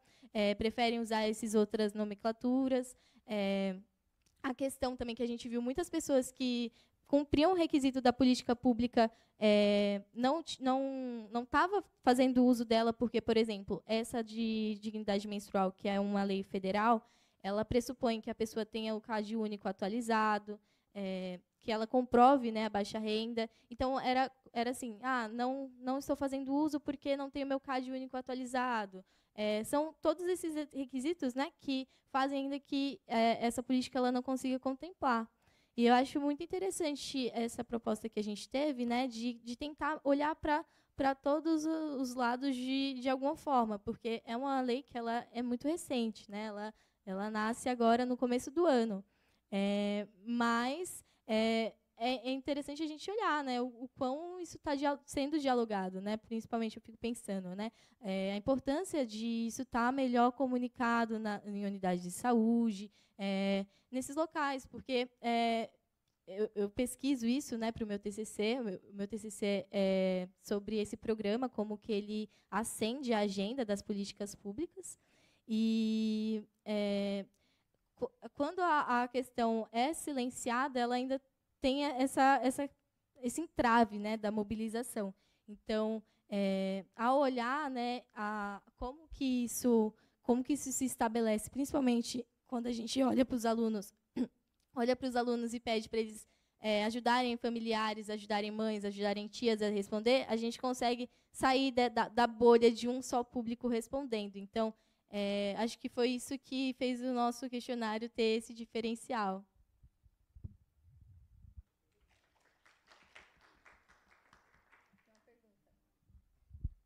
preferem usar essas outras nomenclaturas. A questão também que a gente viu, muitas pessoas que cumpriam o requisito da política pública não estava fazendo uso dela, porque, por exemplo, essa de dignidade menstrual, que é uma lei federal, ela pressupõe que a pessoa tenha o CAD único atualizado, que ela comprove, né, a baixa renda. Então, era assim, não estou fazendo uso porque não tenho meu CAD único atualizado. São todos esses requisitos, né, que fazem ainda que essa política ela não consiga contemplar. E eu acho muito interessante essa proposta que a gente teve, né, de tentar olhar para todos os lados de alguma forma, porque é uma lei que ela é muito recente, né, ela nasce agora no começo do ano. Mas é interessante a gente olhar, né, o quão isso está sendo dialogado, né, principalmente eu fico pensando, né, a importância de isso estar melhor comunicado em unidades de saúde, nesses locais, porque eu pesquiso isso, né, para o meu TCC. O meu TCC é sobre esse programa, como que ele acende a agenda das políticas públicas. E quando a questão é silenciada, ela ainda tem esse entrave, né, da mobilização. Então, ao olhar, né, como que isso se estabelece, principalmente quando a gente olha para os alunos, e pede para eles ajudarem familiares, ajudarem mães, ajudarem tias a responder, a gente consegue sair da bolha de um só público respondendo. Então, acho que foi isso que fez o nosso questionário ter esse diferencial.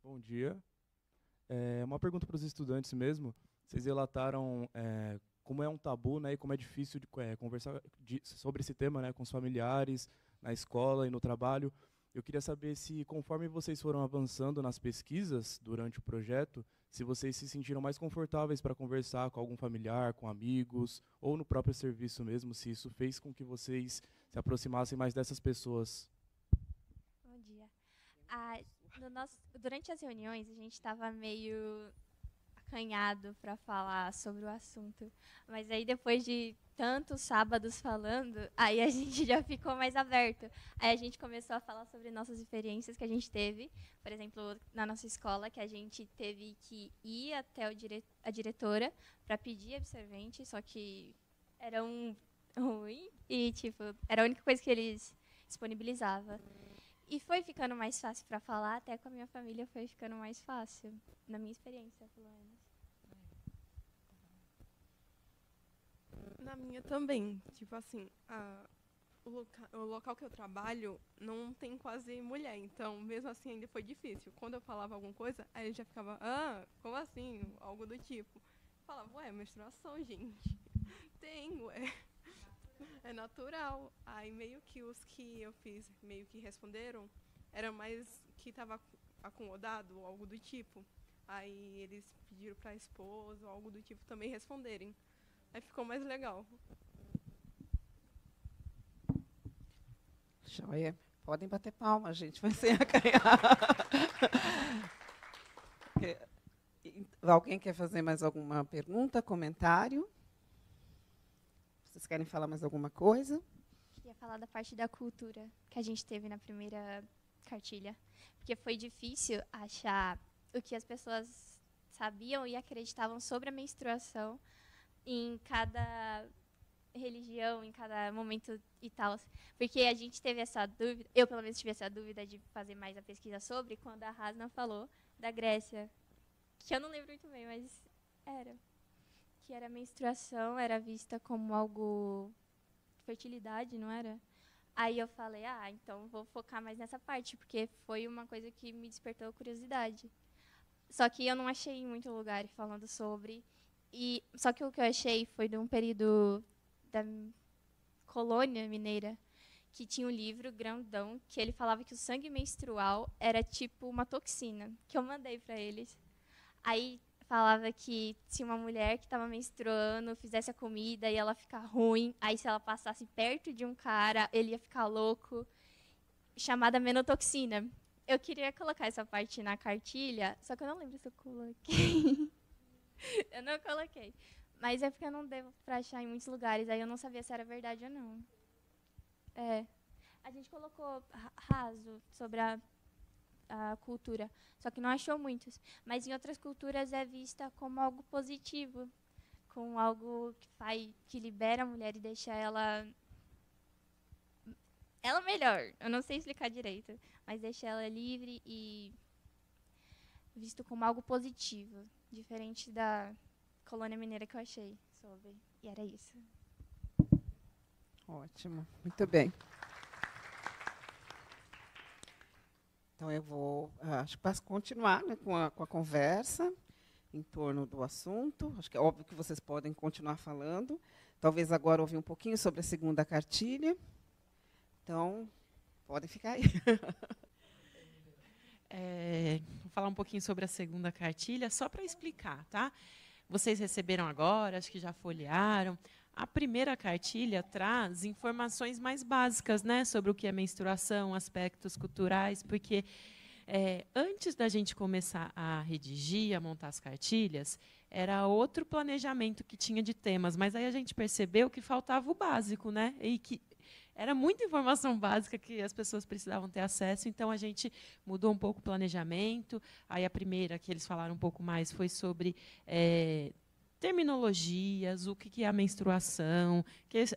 Bom dia. Uma pergunta para os estudantes mesmo. Vocês relataram como é um tabu, né, e como é difícil de conversar sobre esse tema, né, com os familiares, na escola e no trabalho. Eu queria saber se, conforme vocês foram avançando nas pesquisas durante o projeto, se vocês se sentiram mais confortáveis para conversar com algum familiar, com amigos, ou no próprio serviço mesmo, se isso fez com que vocês se aproximassem mais dessas pessoas. Bom dia. Durante as reuniões, a gente estava meio acanhado para falar sobre o assunto. Mas aí, depois de tantos sábados falando, aí a gente já ficou mais aberto. Aí a gente começou a falar sobre nossas experiências que a gente teve. Por exemplo, na nossa escola, que a gente teve que ir até a diretora para pedir absorvente, só que era ruim e, tipo, era a única coisa que eles disponibilizavam. E foi ficando mais fácil para falar, até com a minha família foi ficando mais fácil, na minha experiência, pelo menos. Na minha também. Tipo assim, o local que eu trabalho não tem quase mulher, então mesmo assim ainda foi difícil. Quando eu falava alguma coisa, aí ele já ficava, como assim? Algo do tipo. Eu falava, menstruação, gente. Tem, ué. É natural. Aí meio que os que eu fiz, meio que responderam, era mais que estava acomodado, algo do tipo. Aí eles pediram para a esposa, algo do tipo, também responderem. Aí ficou mais legal. Joia. Podem bater palma, gente, vai ser acanhar. Alguém quer fazer mais alguma pergunta, comentário? Vocês querem falar mais alguma coisa? Queria falar da parte da cultura que a gente teve na primeira cartilha, porque foi difícil achar o que as pessoas sabiam e acreditavam sobre a menstruação em cada religião, em cada momento e tal. Porque a gente teve essa dúvida, eu pelo menos tive essa dúvida de fazer mais a pesquisa sobre, quando a Hasna falou da Grécia, que eu não lembro muito bem, mas que era a menstruação, era vista como algo fertilidade, não era? Aí eu falei, então vou focar mais nessa parte, porque foi uma coisa que me despertou curiosidade. Só que eu não achei em muito lugar falando sobre. Só que o que eu achei foi de um período da colônia mineira, que tinha um livro grandão, que ele falava que o sangue menstrual era tipo uma toxina, que eu mandei para eles. Aí falava que se uma mulher que estava menstruando fizesse a comida e ela ficar ruim, aí se ela passasse perto de um cara, ele ia ficar louco, chamada menotoxina. Eu queria colocar essa parte na cartilha, só que eu não lembro se eu coloquei. Eu não coloquei. Mas é porque eu não devo para achar em muitos lugares, aí eu não sabia se era verdade ou não. A gente colocou raso sobre a cultura, só que não achou muitos. Mas em outras culturas é vista como algo positivo, como algo que libera a mulher e deixa ela melhor. Eu não sei explicar direito, mas deixa ela livre e visto como algo positivo, diferente da colônia mineira que eu achei sobre. E era isso. Ótimo, muito bem. Então, eu vou, acho que posso continuar, né, com a conversa em torno do assunto. Acho que é óbvio que vocês podem continuar falando. Talvez agora ouvir um pouquinho sobre a segunda cartilha. Então, podem ficar aí. Vou falar um pouquinho sobre a segunda cartilha, só para explicar, tá? Vocês receberam agora, acho que já folhearam. A primeira cartilha traz informações mais básicas, né, sobre o que é menstruação, aspectos culturais, porque antes da gente começar a redigir, a montar as cartilhas, era outro planejamento que tinha de temas, mas aí a gente percebeu que faltava o básico, né, e que era muita informação básica que as pessoas precisavam ter acesso, então a gente mudou um pouco o planejamento. Aí a primeira, que eles falaram um pouco mais, foi sobre terminologias, o que é a menstruação,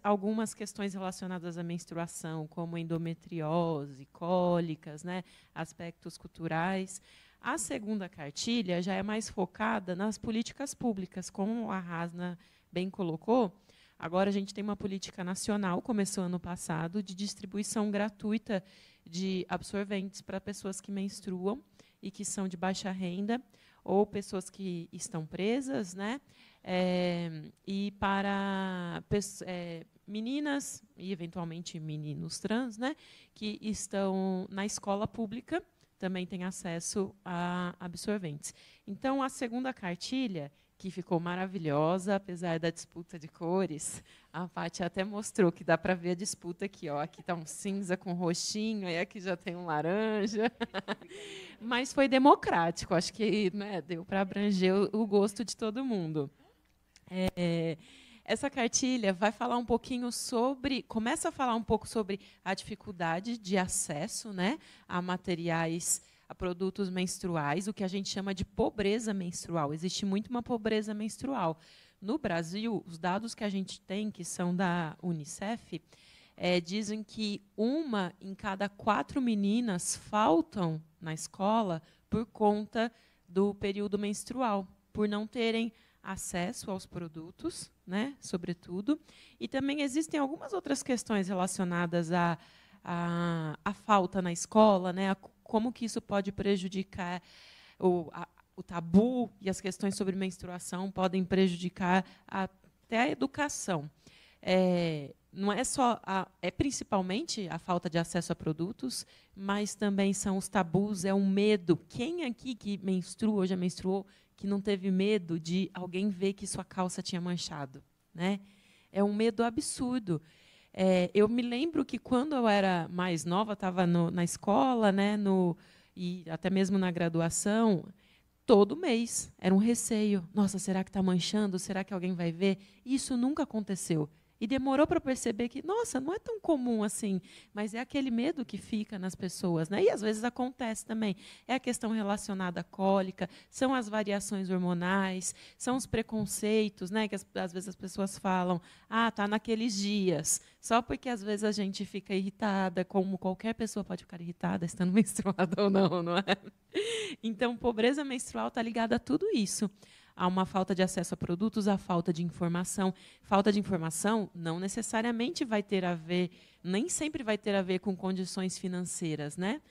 algumas questões relacionadas à menstruação, como endometriose, cólicas, né, aspectos culturais. A segunda cartilha já é mais focada nas políticas públicas, como a Hasna bem colocou. Agora a gente tem uma política nacional, começou ano passado, de distribuição gratuita de absorventes para pessoas que menstruam e que são de baixa renda, ou pessoas que estão presas, né? E para meninas e, eventualmente, meninos trans, né? Que estão na escola pública, também têm acesso a absorventes. Então, a segunda cartilha, que ficou maravilhosa, apesar da disputa de cores. A Paty até mostrou que dá para ver a disputa aqui. Ó. Aqui está um cinza com roxinho, e aqui já tem um laranja. Mas foi democrático, acho que, né, deu para abranger o gosto de todo mundo. Essa cartilha vai falar um pouquinho sobre, começa a falar um pouco sobre a dificuldade de acesso, né, a materiais, a produtos menstruais, o que a gente chama de pobreza menstrual. Existe muito uma pobreza menstrual. No Brasil, os dados que a gente tem, que são da Unicef, dizem que 1 em cada 4 meninas faltam na escola por conta do período menstrual, por não terem acesso aos produtos, né, sobretudo. E também existem algumas outras questões relacionadas à falta na escola, né, como que isso pode prejudicar o tabu, e as questões sobre menstruação podem prejudicar até a educação. Não é só principalmente a falta de acesso a produtos, mas também são os tabus, é um medo. Quem aqui que menstrua ou já menstruou que não teve medo de alguém ver que sua calça tinha manchado, né? É um medo absurdo. Eu me lembro que, quando eu era mais nova, estava na escola, né, e até mesmo na graduação, todo mês era um receio. Nossa, será que está manchando? Será que alguém vai ver? Isso nunca aconteceu. E demorou para perceber que, nossa, não é tão comum assim, mas é aquele medo que fica nas pessoas, né? E às vezes acontece também. É a questão relacionada à cólica, são as variações hormonais, são os preconceitos, né? Que às vezes as pessoas falam, tá naqueles dias. Só porque às vezes a gente fica irritada, como qualquer pessoa pode ficar irritada, estando menstruada ou não é? Então, pobreza menstrual está ligada a tudo isso. Há uma falta de acesso a produtos, a falta de informação. Falta de informação não necessariamente vai ter a ver, nem sempre vai ter a ver com condições financeiras, né?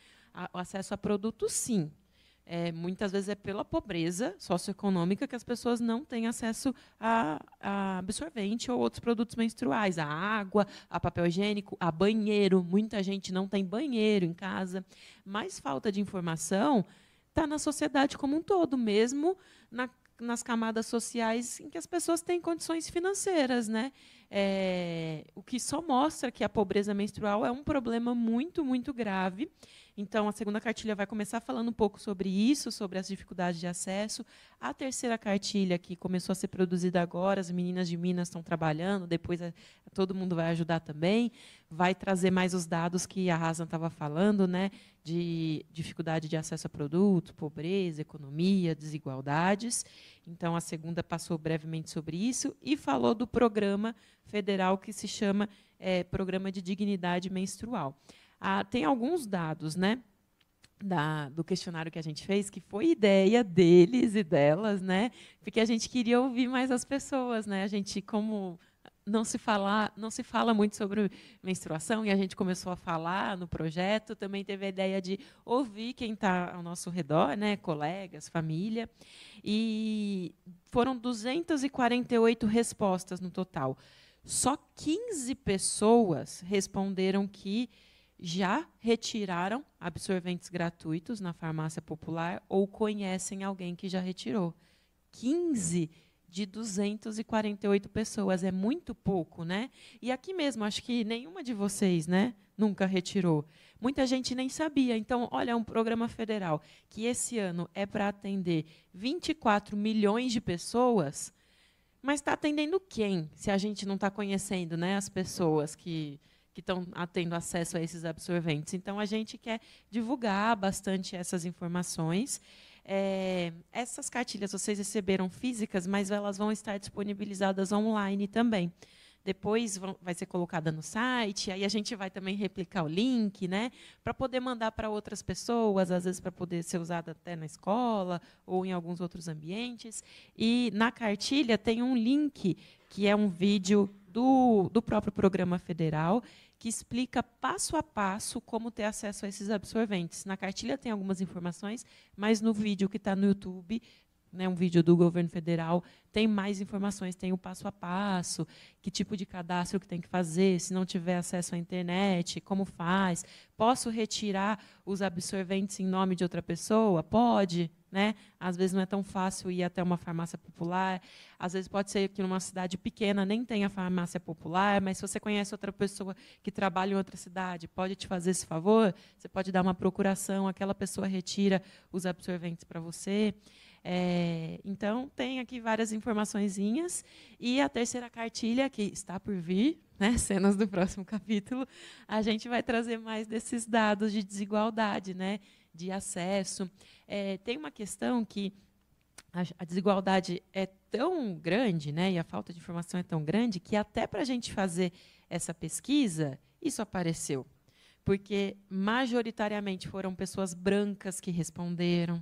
O acesso a produtos, sim. Muitas vezes é pela pobreza socioeconômica que as pessoas não têm acesso a absorvente ou outros produtos menstruais, a água, a papel higiênico, a banheiro. Muita gente não tem banheiro em casa. Mas falta de informação está na sociedade como um todo, mesmo nas camadas sociais em que as pessoas têm condições financeiras, né? O que só mostra que a pobreza menstrual é um problema muito, muito grave. Então, a segunda cartilha vai começar falando um pouco sobre isso, sobre as dificuldades de acesso. A terceira cartilha, que começou a ser produzida agora, as meninas de Minas estão trabalhando, depois todo mundo vai ajudar também, vai trazer mais os dados que a Hasan estava falando, né, de dificuldade de acesso a produtos, pobreza, economia, desigualdades. Então, a segunda passou brevemente sobre isso e falou do programa federal que se chama Programa de Dignidade Menstrual. Tem alguns dados, né, do questionário que a gente fez, que foi ideia deles e delas, né, porque a gente queria ouvir mais as pessoas, né? A gente, como não se fala muito sobre menstruação, e a gente começou a falar no projeto, também teve a ideia de ouvir quem está ao nosso redor, né, colegas, família, e foram 248 respostas no total. Só 15 pessoas responderam que já retiraram absorventes gratuitos na farmácia popular ou conhecem alguém que já retirou. 15 de 248 pessoas. É muito pouco, né? E aqui mesmo, acho que nenhuma de vocês, né, nunca retirou. Muita gente nem sabia. Então, olha, é um programa federal que esse ano é para atender 24 milhões de pessoas, mas está atendendo quem, se a gente não está conhecendo, né, as pessoas que estão tendo acesso a esses absorventes. Então, a gente quer divulgar bastante essas informações. Essas cartilhas vocês receberam físicas, mas elas vão estar disponibilizadas online também. Depois vai ser colocada no site, aí a gente vai também replicar o link, né, para poder mandar para outras pessoas, às vezes para poder ser usada até na escola ou em alguns outros ambientes. E na cartilha tem um link, que é um vídeo do próprio programa federal, que explica passo a passo como ter acesso a esses absorventes. Na cartilha tem algumas informações, mas no vídeo que está no YouTube, né, um vídeo do governo federal, tem mais informações, tem o passo a passo, que tipo de cadastro que tem que fazer, se não tiver acesso à internet, como faz. Posso retirar os absorventes em nome de outra pessoa? Pode, né? Às vezes não é tão fácil ir até uma farmácia popular, às vezes pode ser que numa cidade pequena nem tenha farmácia popular, mas se você conhece outra pessoa que trabalha em outra cidade, pode te fazer esse favor, você pode dar uma procuração, aquela pessoa retira os absorventes para você. Então, tem aqui várias informaçõezinhas. E a terceira cartilha, que está por vir, né, cenas do próximo capítulo, a gente vai trazer mais desses dados de desigualdade, né, de acesso. Tem uma questão que a desigualdade é tão grande, né, e a falta de informação é tão grande, que até para a gente fazer essa pesquisa, isso apareceu. Porque, majoritariamente, foram pessoas brancas que responderam,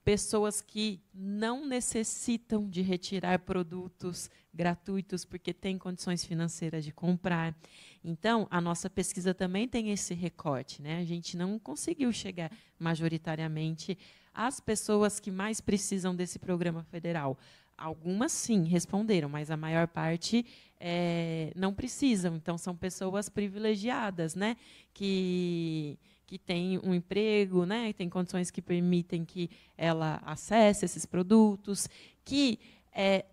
pessoas que não necessitam de retirar produtos gratuitos porque têm condições financeiras de comprar. Então, a nossa pesquisa também tem esse recorte, né? A gente não conseguiu chegar majoritariamente às pessoas que mais precisam desse programa federal. Algumas, sim, responderam, mas a maior parte não precisam. Então, são pessoas privilegiadas, né, que tem um emprego, né, tem condições que permitem que ela acesse esses produtos, que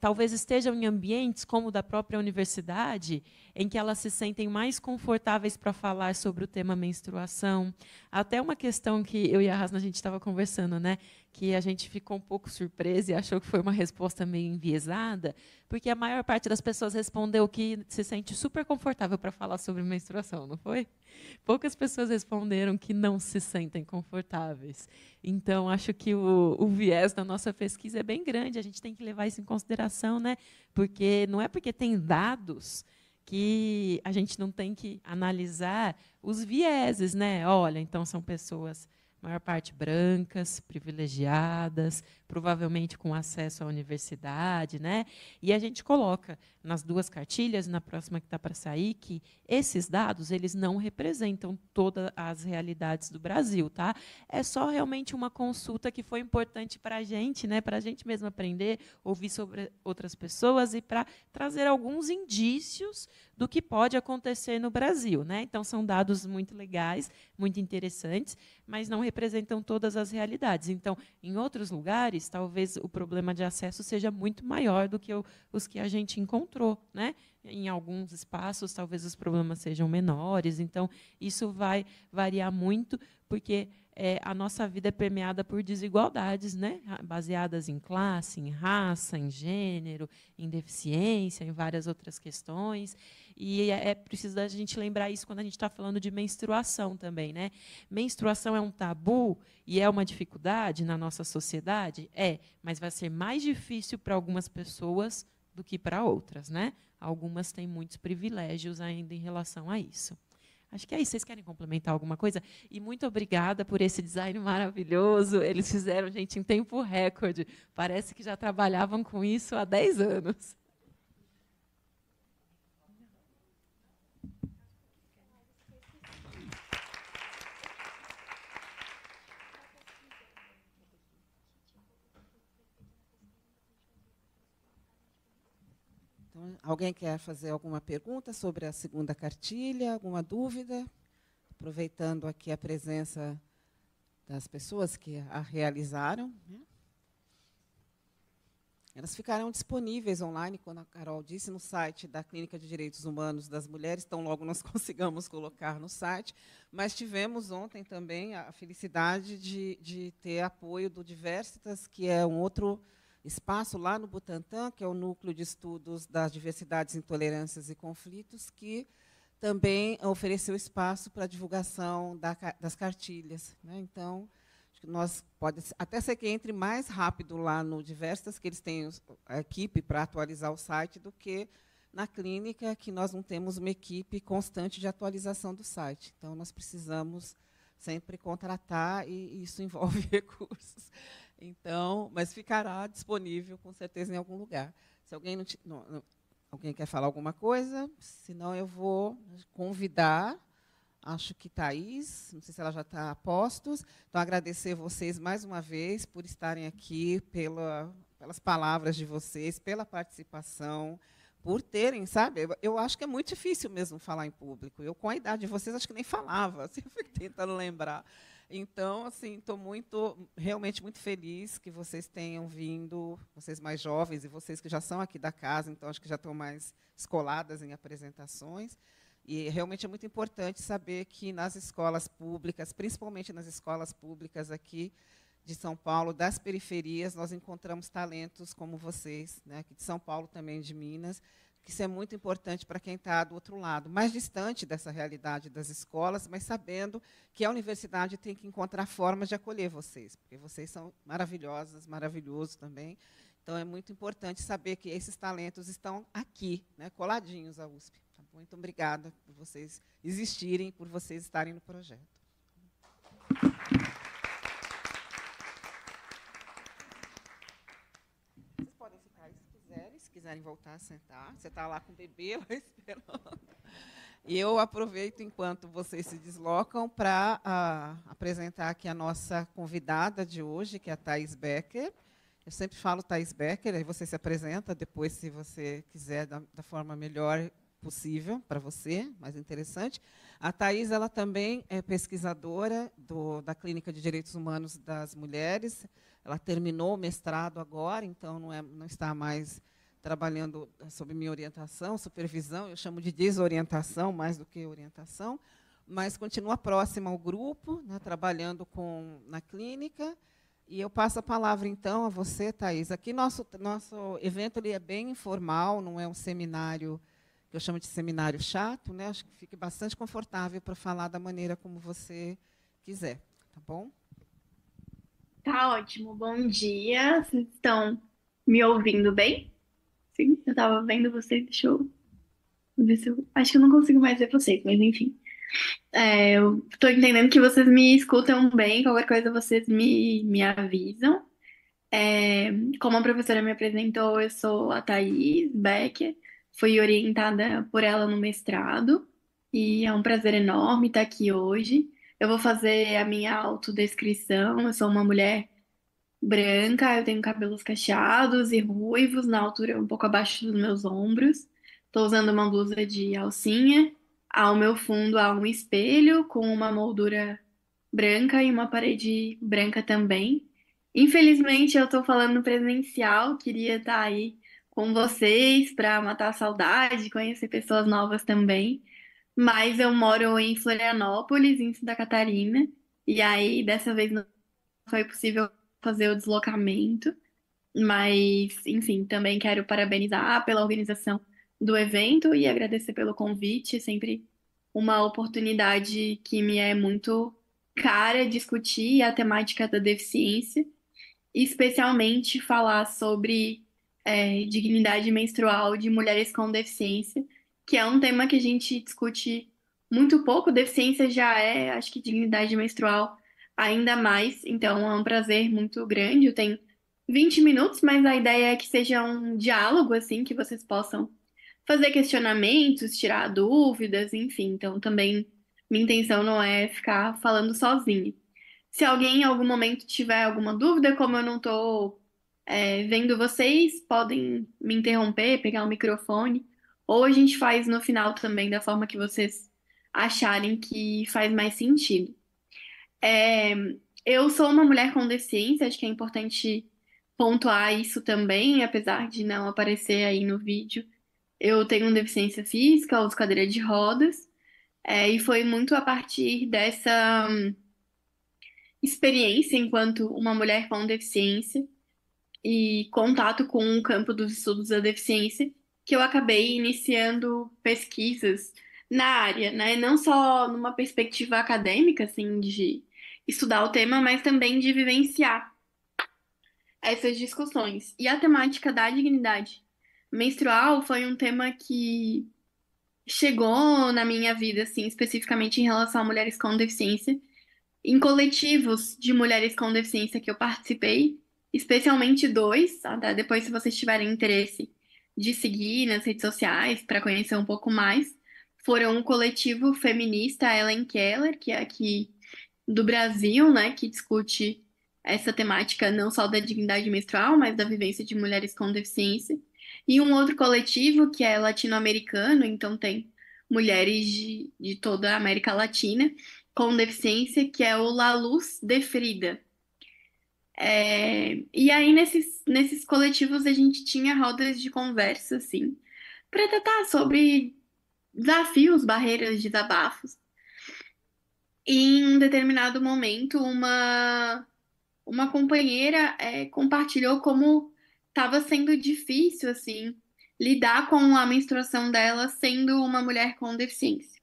talvez estejam em ambientes como o da própria universidade, em que elas se sentem mais confortáveis para falar sobre o tema menstruação. Até uma questão que eu e a Rasna a gente estava conversando, né, que a gente ficou um pouco surpresa e achou que foi uma resposta meio enviesada, porque a maior parte das pessoas respondeu que se sente super confortável para falar sobre menstruação, não foi? Poucas pessoas responderam que não se sentem confortáveis. Então, acho que o viés da nossa pesquisa é bem grande, a gente tem que levar isso em consideração, né? Porque não é porque tem dados que a gente não tem que analisar os vieses, né? Olha, então são pessoas, maior parte brancas, privilegiadas, provavelmente com acesso à universidade, né? E a gente coloca nas duas cartilhas, na próxima que está para sair, que esses dados eles não representam todas as realidades do Brasil, tá? É só realmente uma consulta que foi importante para a gente, né? Para a gente mesmo aprender, ouvir sobre outras pessoas e para trazer alguns indícios do que pode acontecer no Brasil, né? Então são dados muito legais, muito interessantes, mas não representam todas as realidades. Então, em outros lugares, talvez o problema de acesso seja muito maior do que os que a gente encontrou, né? Em alguns espaços, talvez os problemas sejam menores. Então, isso vai variar muito, porque a nossa vida é permeada por desigualdades, né? Baseadas em classe, em raça, em gênero, em deficiência, em várias outras questões. E é preciso a gente lembrar isso quando a gente está falando de menstruação também, né? Menstruação é um tabu e é uma dificuldade na nossa sociedade? Mas vai ser mais difícil para algumas pessoas do que para outras, né? Algumas têm muitos privilégios ainda em relação a isso. Acho que é isso. Vocês querem complementar alguma coisa? E muito obrigada por esse design maravilhoso. Eles fizeram, gente, em tempo recorde. Parece que já trabalhavam com isso há 10 anos. Então, alguém quer fazer alguma pergunta sobre a segunda cartilha, alguma dúvida? Aproveitando aqui a presença das pessoas que a realizaram, né? Elas ficarão disponíveis online, quando a Carol disse, no site da Clínica de Direitos Humanos das Mulheres, então logo nós consigamos colocar no site. Mas tivemos ontem também a felicidade de ter apoio do Diversitas, que é um outro espaço lá no Butantã, que é o Núcleo de Estudos das Diversidades, Intolerâncias e Conflitos, que também ofereceu espaço para a divulgação das cartilhas, né? Então, acho que nós pode até ser que entre mais rápido lá no Diversitas, que eles têm a equipe para atualizar o site, do que na clínica, que nós não temos uma equipe constante de atualização do site. Então, nós precisamos sempre contratar, e isso envolve recursos. Então, mas ficará disponível, com certeza, em algum lugar. Se alguém alguém quer falar alguma coisa, senão eu vou convidar, acho que Thaís, não sei se ela já está a postos. Então, agradecer vocês mais uma vez por estarem aqui, pelas palavras de vocês, pela participação, por terem, sabe? Eu acho que é muito difícil mesmo falar em público. Eu, com a idade de vocês, acho que nem falava, assim, eu fico tentando lembrar. Então, assim, estou realmente muito feliz que vocês tenham vindo, vocês mais jovens e vocês que já são aqui da casa, então acho que já estão mais escoladas em apresentações. E realmente é muito importante saber que nas escolas públicas, principalmente nas escolas públicas aqui de São Paulo, das periferias, nós encontramos talentos como vocês, né, aqui de São Paulo, também de Minas, que isso é muito importante para quem está do outro lado, mais distante dessa realidade das escolas, mas sabendo que a universidade tem que encontrar formas de acolher vocês, porque vocês são maravilhosas, maravilhosos também. Então, é muito importante saber que esses talentos estão aqui, né, coladinhos à USP. Tá bom? Muito obrigada por vocês existirem, por vocês estarem no projeto. Vocês podem ficar aí se quiserem voltar a sentar. Você está lá com o bebê lá esperando. E eu aproveito, enquanto vocês se deslocam, para apresentar aqui a nossa convidada de hoje, que é a Thaís Becker. Eu sempre falo Thaís Becker, aí você se apresenta depois, se você quiser, da forma melhor possível para você, mais interessante. A Thaís, ela também é pesquisadora da Clínica de Direitos Humanos das Mulheres. Ela terminou o mestrado agora, então não está mais trabalhando sob minha orientação, supervisão, eu chamo de desorientação mais do que orientação, mas continua próxima ao grupo, né, trabalhando na clínica. E eu passo a palavra, então, a você, Thais. Aqui nosso evento ele é bem informal, não é um seminário, que eu chamo de seminário chato, né? Acho que fique bastante confortável para falar da maneira como você quiser, tá bom? Tá ótimo, bom dia. Vocês estão me ouvindo bem? Sim, eu estava vendo vocês, deixa eu ver se eu... Acho que eu não consigo mais ver vocês, mas enfim. Eu estou entendendo que vocês me escutam bem, qualquer coisa vocês me avisam. Como a professora me apresentou, eu sou a Thaís Becker, fui orientada por ela no mestrado, e é um prazer enorme estar aqui hoje. Eu vou fazer a minha autodescrição. Eu sou uma mulher branca, eu tenho cabelos cacheados e ruivos, na altura um pouco abaixo dos meus ombros. Estou usando uma blusa de alcinha. Ao meu fundo há um espelho com uma moldura branca e uma parede branca também. Infelizmente, eu estou falando presencial, queria estar aí com vocês para matar a saudade, conhecer pessoas novas também. Mas eu moro em Florianópolis, em Santa Catarina, e aí dessa vez não foi possível fazer o deslocamento. Mas, enfim, também quero parabenizar pela organização do evento e agradecer pelo convite. Sempre uma oportunidade que me é muito cara discutir a temática da deficiência, especialmente falar sobre dignidade menstrual de mulheres com deficiência, que é um tema que a gente discute muito pouco. Deficiência já é, acho que dignidade menstrual ainda mais, então é um prazer muito grande. Eu tenho 20 minutos, mas a ideia é que seja um diálogo, assim, que vocês possam fazer questionamentos, tirar dúvidas, enfim. Então, também, minha intenção não é ficar falando sozinha. Se alguém em algum momento tiver alguma dúvida, como eu não estou vendo vocês, podem me interromper, pegar o microfone, ou a gente faz no final também, da forma que vocês acharem que faz mais sentido. Eu sou uma mulher com deficiência, acho que é importante pontuar isso também, apesar de não aparecer aí no vídeo. Eu tenho deficiência física, uso cadeira de rodas, e foi muito a partir dessa experiência enquanto uma mulher com deficiência e contato com o campo dos estudos da deficiência que eu acabei iniciando pesquisas na área, né? Não só numa perspectiva acadêmica, assim, de estudar o tema, mas também de vivenciar essas discussões. E a temática da dignidade menstrual foi um tema que chegou na minha vida, assim, especificamente em relação a mulheres com deficiência, em coletivos de mulheres com deficiência que eu participei, especialmente dois, tá? Depois, se vocês tiverem interesse de seguir nas redes sociais para conhecer um pouco mais, foram o coletivo feminista Ellen Keller, que é aqui do Brasil, né, que discute essa temática não só da dignidade menstrual, mas da vivência de mulheres com deficiência, e um outro coletivo que é latino-americano, então tem mulheres de toda a América Latina com deficiência, que é o La Luz de Frida. E aí, nesses coletivos, a gente tinha rodas de conversa, assim, para tratar sobre desafios, barreiras, desabafos. E em um determinado momento, uma companheira compartilhou como estava sendo difícil, assim, lidar com a menstruação dela sendo uma mulher com deficiência.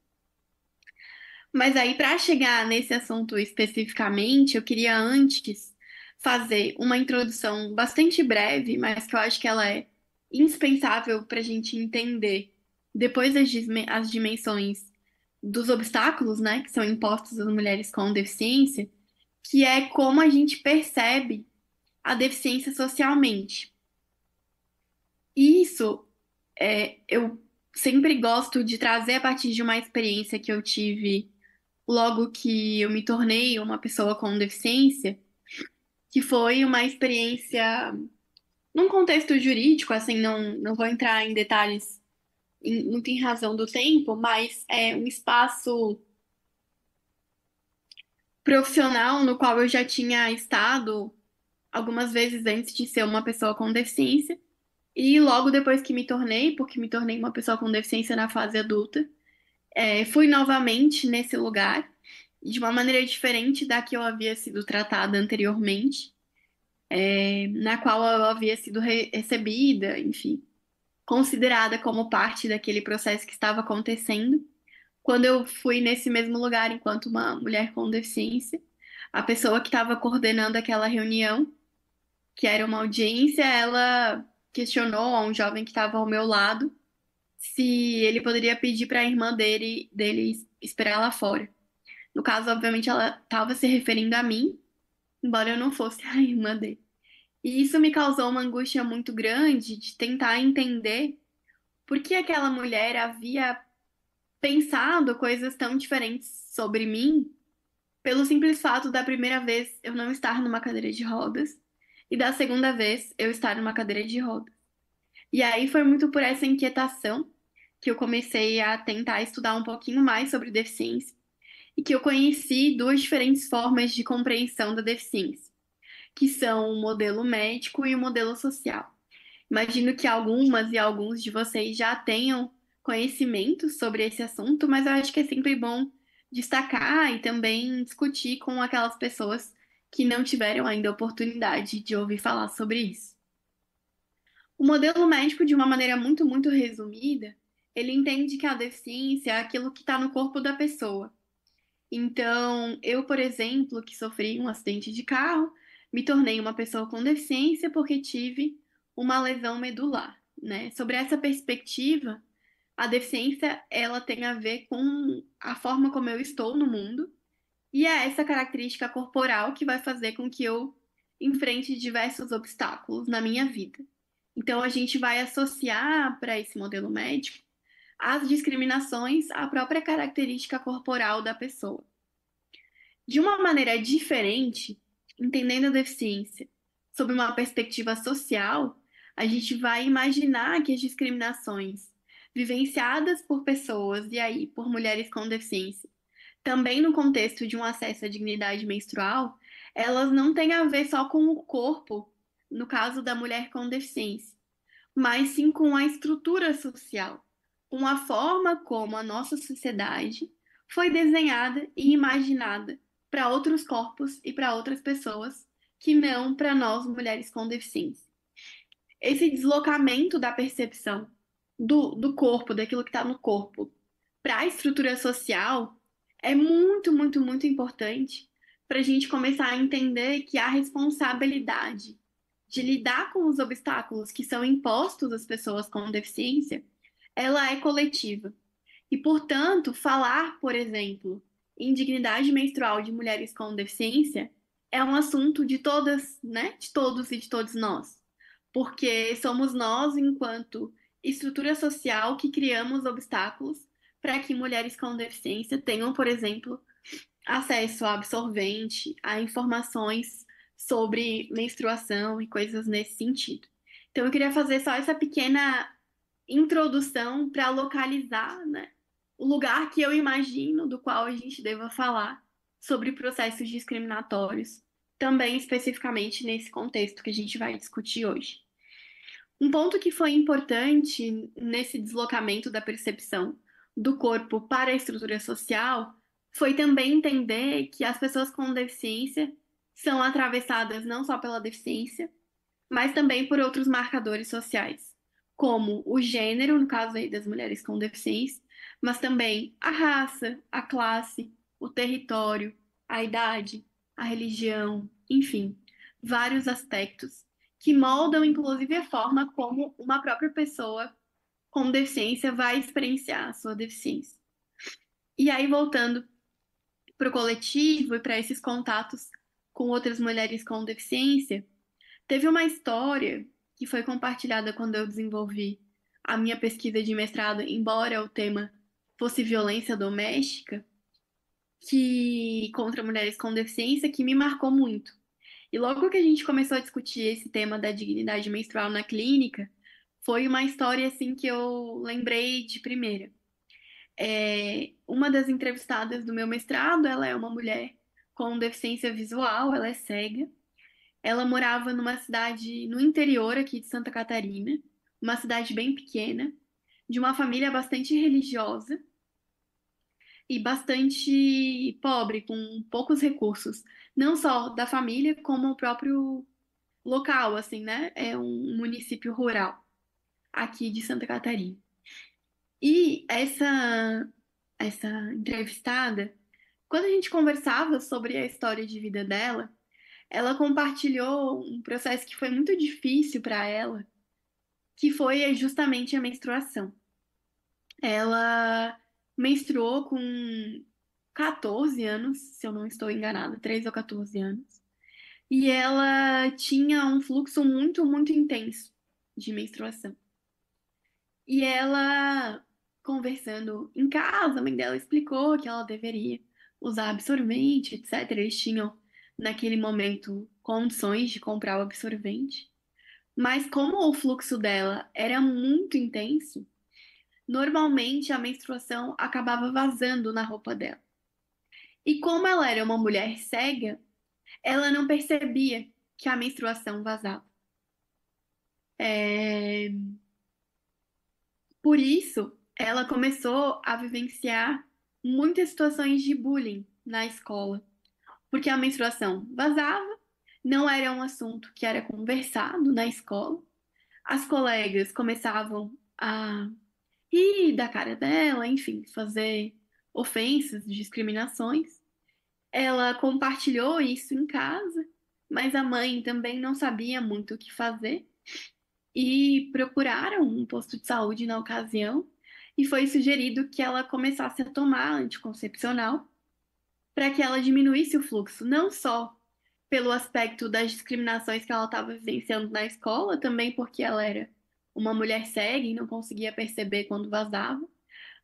Mas aí, para chegar nesse assunto especificamente, eu queria antes fazer uma introdução bastante breve, mas que eu acho que ela é indispensável para a gente entender depois as dimensões dos obstáculos, né, que são impostos às mulheres com deficiência, que é como a gente percebe a deficiência socialmente. E isso eu sempre gosto de trazer a partir de uma experiência que eu tive logo que eu me tornei uma pessoa com deficiência, que foi uma experiência num contexto jurídico, assim, não vou entrar em detalhes muito em razão do tempo, mas é um espaço profissional no qual eu já tinha estado algumas vezes antes de ser uma pessoa com deficiência, E logo depois que me tornei, porque me tornei uma pessoa com deficiência na fase adulta, fui novamente nesse lugar, de uma maneira diferente da que eu havia sido tratada anteriormente, na qual eu havia sido recebida, enfim, considerada como parte daquele processo que estava acontecendo. Quando eu fui nesse mesmo lugar enquanto uma mulher com deficiência, a pessoa que estava coordenando aquela reunião, que era uma audiência, ela questionou a um jovem que estava ao meu lado se ele poderia pedir para a irmã dele esperar lá fora. No caso, obviamente, ela estava se referindo a mim, embora eu não fosse a irmã dele. E isso me causou uma angústia muito grande de tentar entender por que aquela mulher havia pensado coisas tão diferentes sobre mim, pelo simples fato da primeira vez eu não estar numa cadeira de rodas e da segunda vez eu estar numa cadeira de rodas. E aí foi muito por essa inquietação que eu comecei a tentar estudar um pouquinho mais sobre deficiência e que eu conheci duas diferentes formas de compreensão da deficiência, que são o modelo médico e o modelo social. Imagino que algumas e alguns de vocês já tenham conhecimento sobre esse assunto, mas eu acho que é sempre bom destacar e também discutir com aquelas pessoas que não tiveram ainda a oportunidade de ouvir falar sobre isso. O modelo médico, de uma maneira muito, muito resumida, ele entende que a deficiência é aquilo que está no corpo da pessoa. Então, eu, por exemplo, que sofri um acidente de carro, me tornei uma pessoa com deficiência porque tive uma lesão medular, né? Sobre essa perspectiva, a deficiência, ela tem a ver com a forma como eu estou no mundo, e é essa característica corporal que vai fazer com que eu enfrente diversos obstáculos na minha vida. Então, a gente vai associar para esse modelo médico as discriminações à própria característica corporal da pessoa. De uma maneira diferente, entendendo a deficiência sob uma perspectiva social, a gente vai imaginar que as discriminações vivenciadas por pessoas, e aí por mulheres com deficiência, também no contexto de um acesso à dignidade menstrual, elas não têm a ver só com o corpo, no caso da mulher com deficiência, mas sim com a estrutura social, com a forma como a nossa sociedade foi desenhada e imaginada para outros corpos e para outras pessoas que não para nós, mulheres com deficiência. Esse deslocamento da percepção do corpo, daquilo que está no corpo, para a estrutura social é muito, muito, muito importante para a gente começar a entender que a responsabilidade de lidar com os obstáculos que são impostos às pessoas com deficiência, ela é coletiva. E, portanto, falar, por exemplo, em dignidade menstrual de mulheres com deficiência é um assunto de todas, né? De todos e de todos nós. Porque somos nós, enquanto estrutura social, que criamos obstáculos para que mulheres com deficiência tenham, por exemplo, acesso a absorvente, a informações sobre menstruação e coisas nesse sentido. Então, eu queria fazer só essa pequena introdução para localizar, né, o lugar que eu imagino do qual a gente deva falar sobre processos discriminatórios, também especificamente nesse contexto que a gente vai discutir hoje. Um ponto que foi importante nesse deslocamento da percepção do corpo para a estrutura social foi também entender que as pessoas com deficiência são atravessadas não só pela deficiência, mas também por outros marcadores sociais, como o gênero, no caso aí das mulheres com deficiência, mas também a raça, a classe, o território, a idade, a religião, enfim, vários aspectos que moldam inclusive a forma como uma própria pessoa com deficiência vai experienciar a sua deficiência. E aí, voltando para o coletivo e para esses contatos com outras mulheres com deficiência, teve uma história que foi compartilhada quando eu desenvolvi a minha pesquisa de mestrado, embora o tema fosse violência doméstica, que contra mulheres com deficiência, que me marcou muito. E logo que a gente começou a discutir esse tema da dignidade menstrual na clínica, foi uma história assim que eu lembrei de primeira. Uma das entrevistadas do meu mestrado, ela é uma mulher com deficiência visual, ela é cega. Ela morava numa cidade no interior aqui de Santa Catarina, uma cidade bem pequena, de uma família bastante religiosa e bastante pobre, com poucos recursos, não só da família, como o próprio local, assim, né? É um município rural aqui de Santa Catarina. E essa entrevistada, quando a gente conversava sobre a história de vida dela, ela compartilhou um processo que foi muito difícil para ela, que foi justamente a menstruação. Ela menstruou com 14 anos, se eu não estou enganada, 13 ou 14 anos. E ela tinha um fluxo muito, muito intenso de menstruação. E ela, conversando em casa, a mãe dela explicou que ela deveria usar absorvente, etc. Eles tinham, naquele momento, condições de comprar o absorvente. Mas como o fluxo dela era muito intenso, normalmente a menstruação acabava vazando na roupa dela. E como ela era uma mulher cega, ela não percebia que a menstruação vazava. Por isso, ela começou a vivenciar muitas situações de bullying na escola, porque a menstruação vazava, não era um assunto que era conversado na escola. As colegas começavam a rir da cara dela, enfim, fazer ofensas, discriminações. Ela compartilhou isso em casa, mas a mãe também não sabia muito o que fazer e procuraram um posto de saúde na ocasião e foi sugerido que ela começasse a tomar anticoncepcional para que ela diminuísse o fluxo, não só pelo aspecto das discriminações que ela estava vivenciando na escola, também porque ela era uma mulher cega e não conseguia perceber quando vazava,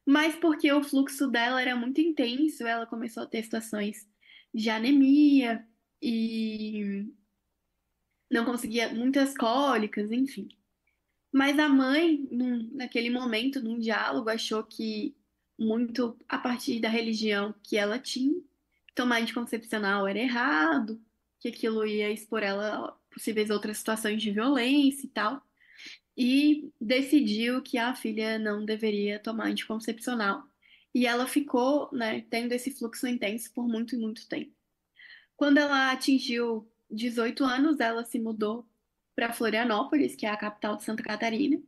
mas porque o fluxo dela era muito intenso, ela começou a ter situações de anemia e não conseguia muitas cólicas, enfim. Mas a mãe, naquele momento, num diálogo, achou que muito a partir da religião que ela tinha, tomar anticoncepcional era errado, que aquilo ia expor ela a possíveis outras situações de violência e tal, e decidiu que a filha não deveria tomar anticoncepcional. E ela ficou, né, tendo esse fluxo intenso por muito e muito tempo. Quando ela atingiu 18 anos, ela se mudou para Florianópolis, que é a capital de Santa Catarina,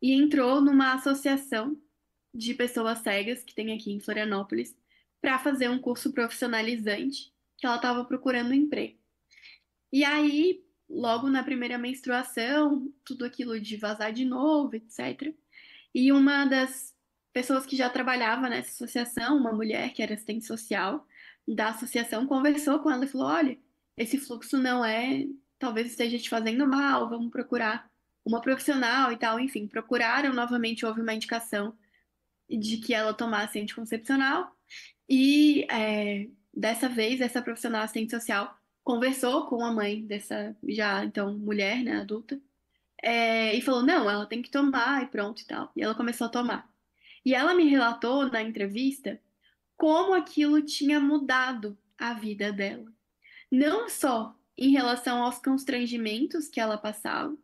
e entrou numa associação de pessoas cegas que tem aqui em Florianópolis para fazer um curso profissionalizante que ela estava procurando um emprego. E aí, logo na primeira menstruação, tudo aquilo de vazar de novo, etc. E uma das pessoas que já trabalhava nessa associação, uma mulher que era assistente social da associação, conversou com ela e falou: olha, esse fluxo não é, talvez esteja te fazendo mal, vamos procurar uma profissional e tal. Enfim, procuraram novamente, houve uma indicação de que ela tomasse anticoncepcional e dessa vez essa profissional assistente social conversou com a mãe dessa já então mulher, né, adulta, e falou, não, ela tem que tomar e pronto e tal. E ela começou a tomar. E ela me relatou na entrevista como aquilo tinha mudado a vida dela. Não só em relação aos constrangimentos que ela passava,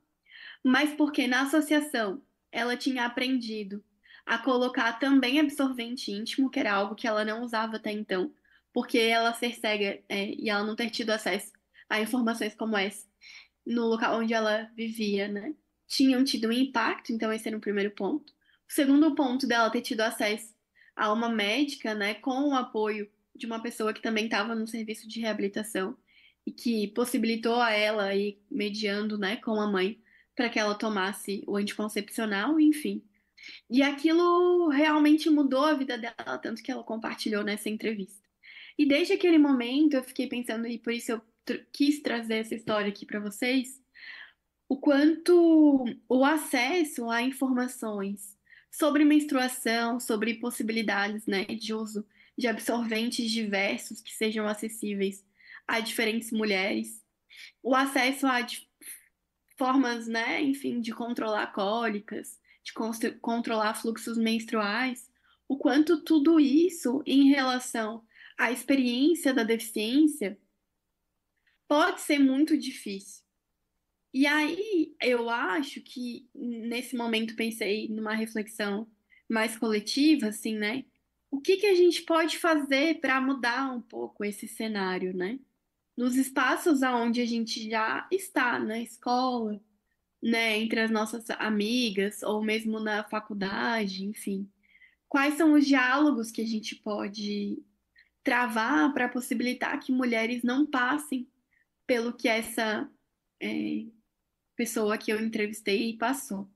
mas porque na associação ela tinha aprendido a colocar também absorvente íntimo, que era algo que ela não usava até então, porque ela ser cega e ela não ter tido acesso a informações como essa no local onde ela vivia, né? Tinham tido um impacto, então esse era o primeiro ponto. O segundo ponto dela ter tido acesso a uma médica, né, com o apoio de uma pessoa que também estava no serviço de reabilitação e que possibilitou a ela ir mediando, né, com a mãe para que ela tomasse o anticoncepcional, enfim. E aquilo realmente mudou a vida dela, tanto que ela compartilhou nessa entrevista. E desde aquele momento eu fiquei pensando, e por isso eu quis trazer essa história aqui para vocês, o quanto o acesso a informações sobre menstruação, sobre possibilidades, né, de uso de absorventes diversos que sejam acessíveis a diferentes mulheres, o acesso a formas, né, enfim, de controlar cólicas, de controlar fluxos menstruais, o quanto tudo isso em relação à experiência da deficiência pode ser muito difícil. E aí, eu acho que nesse momento pensei numa reflexão mais coletiva, assim, né? O que que a gente pode fazer para mudar um pouco esse cenário, né? Nos espaços aonde a gente já está, na escola, né, entre as nossas amigas, ou mesmo na faculdade, enfim. Quais são os diálogos que a gente pode travar para possibilitar que mulheres não passem pelo que essa é, pessoa que eu entrevistei passou?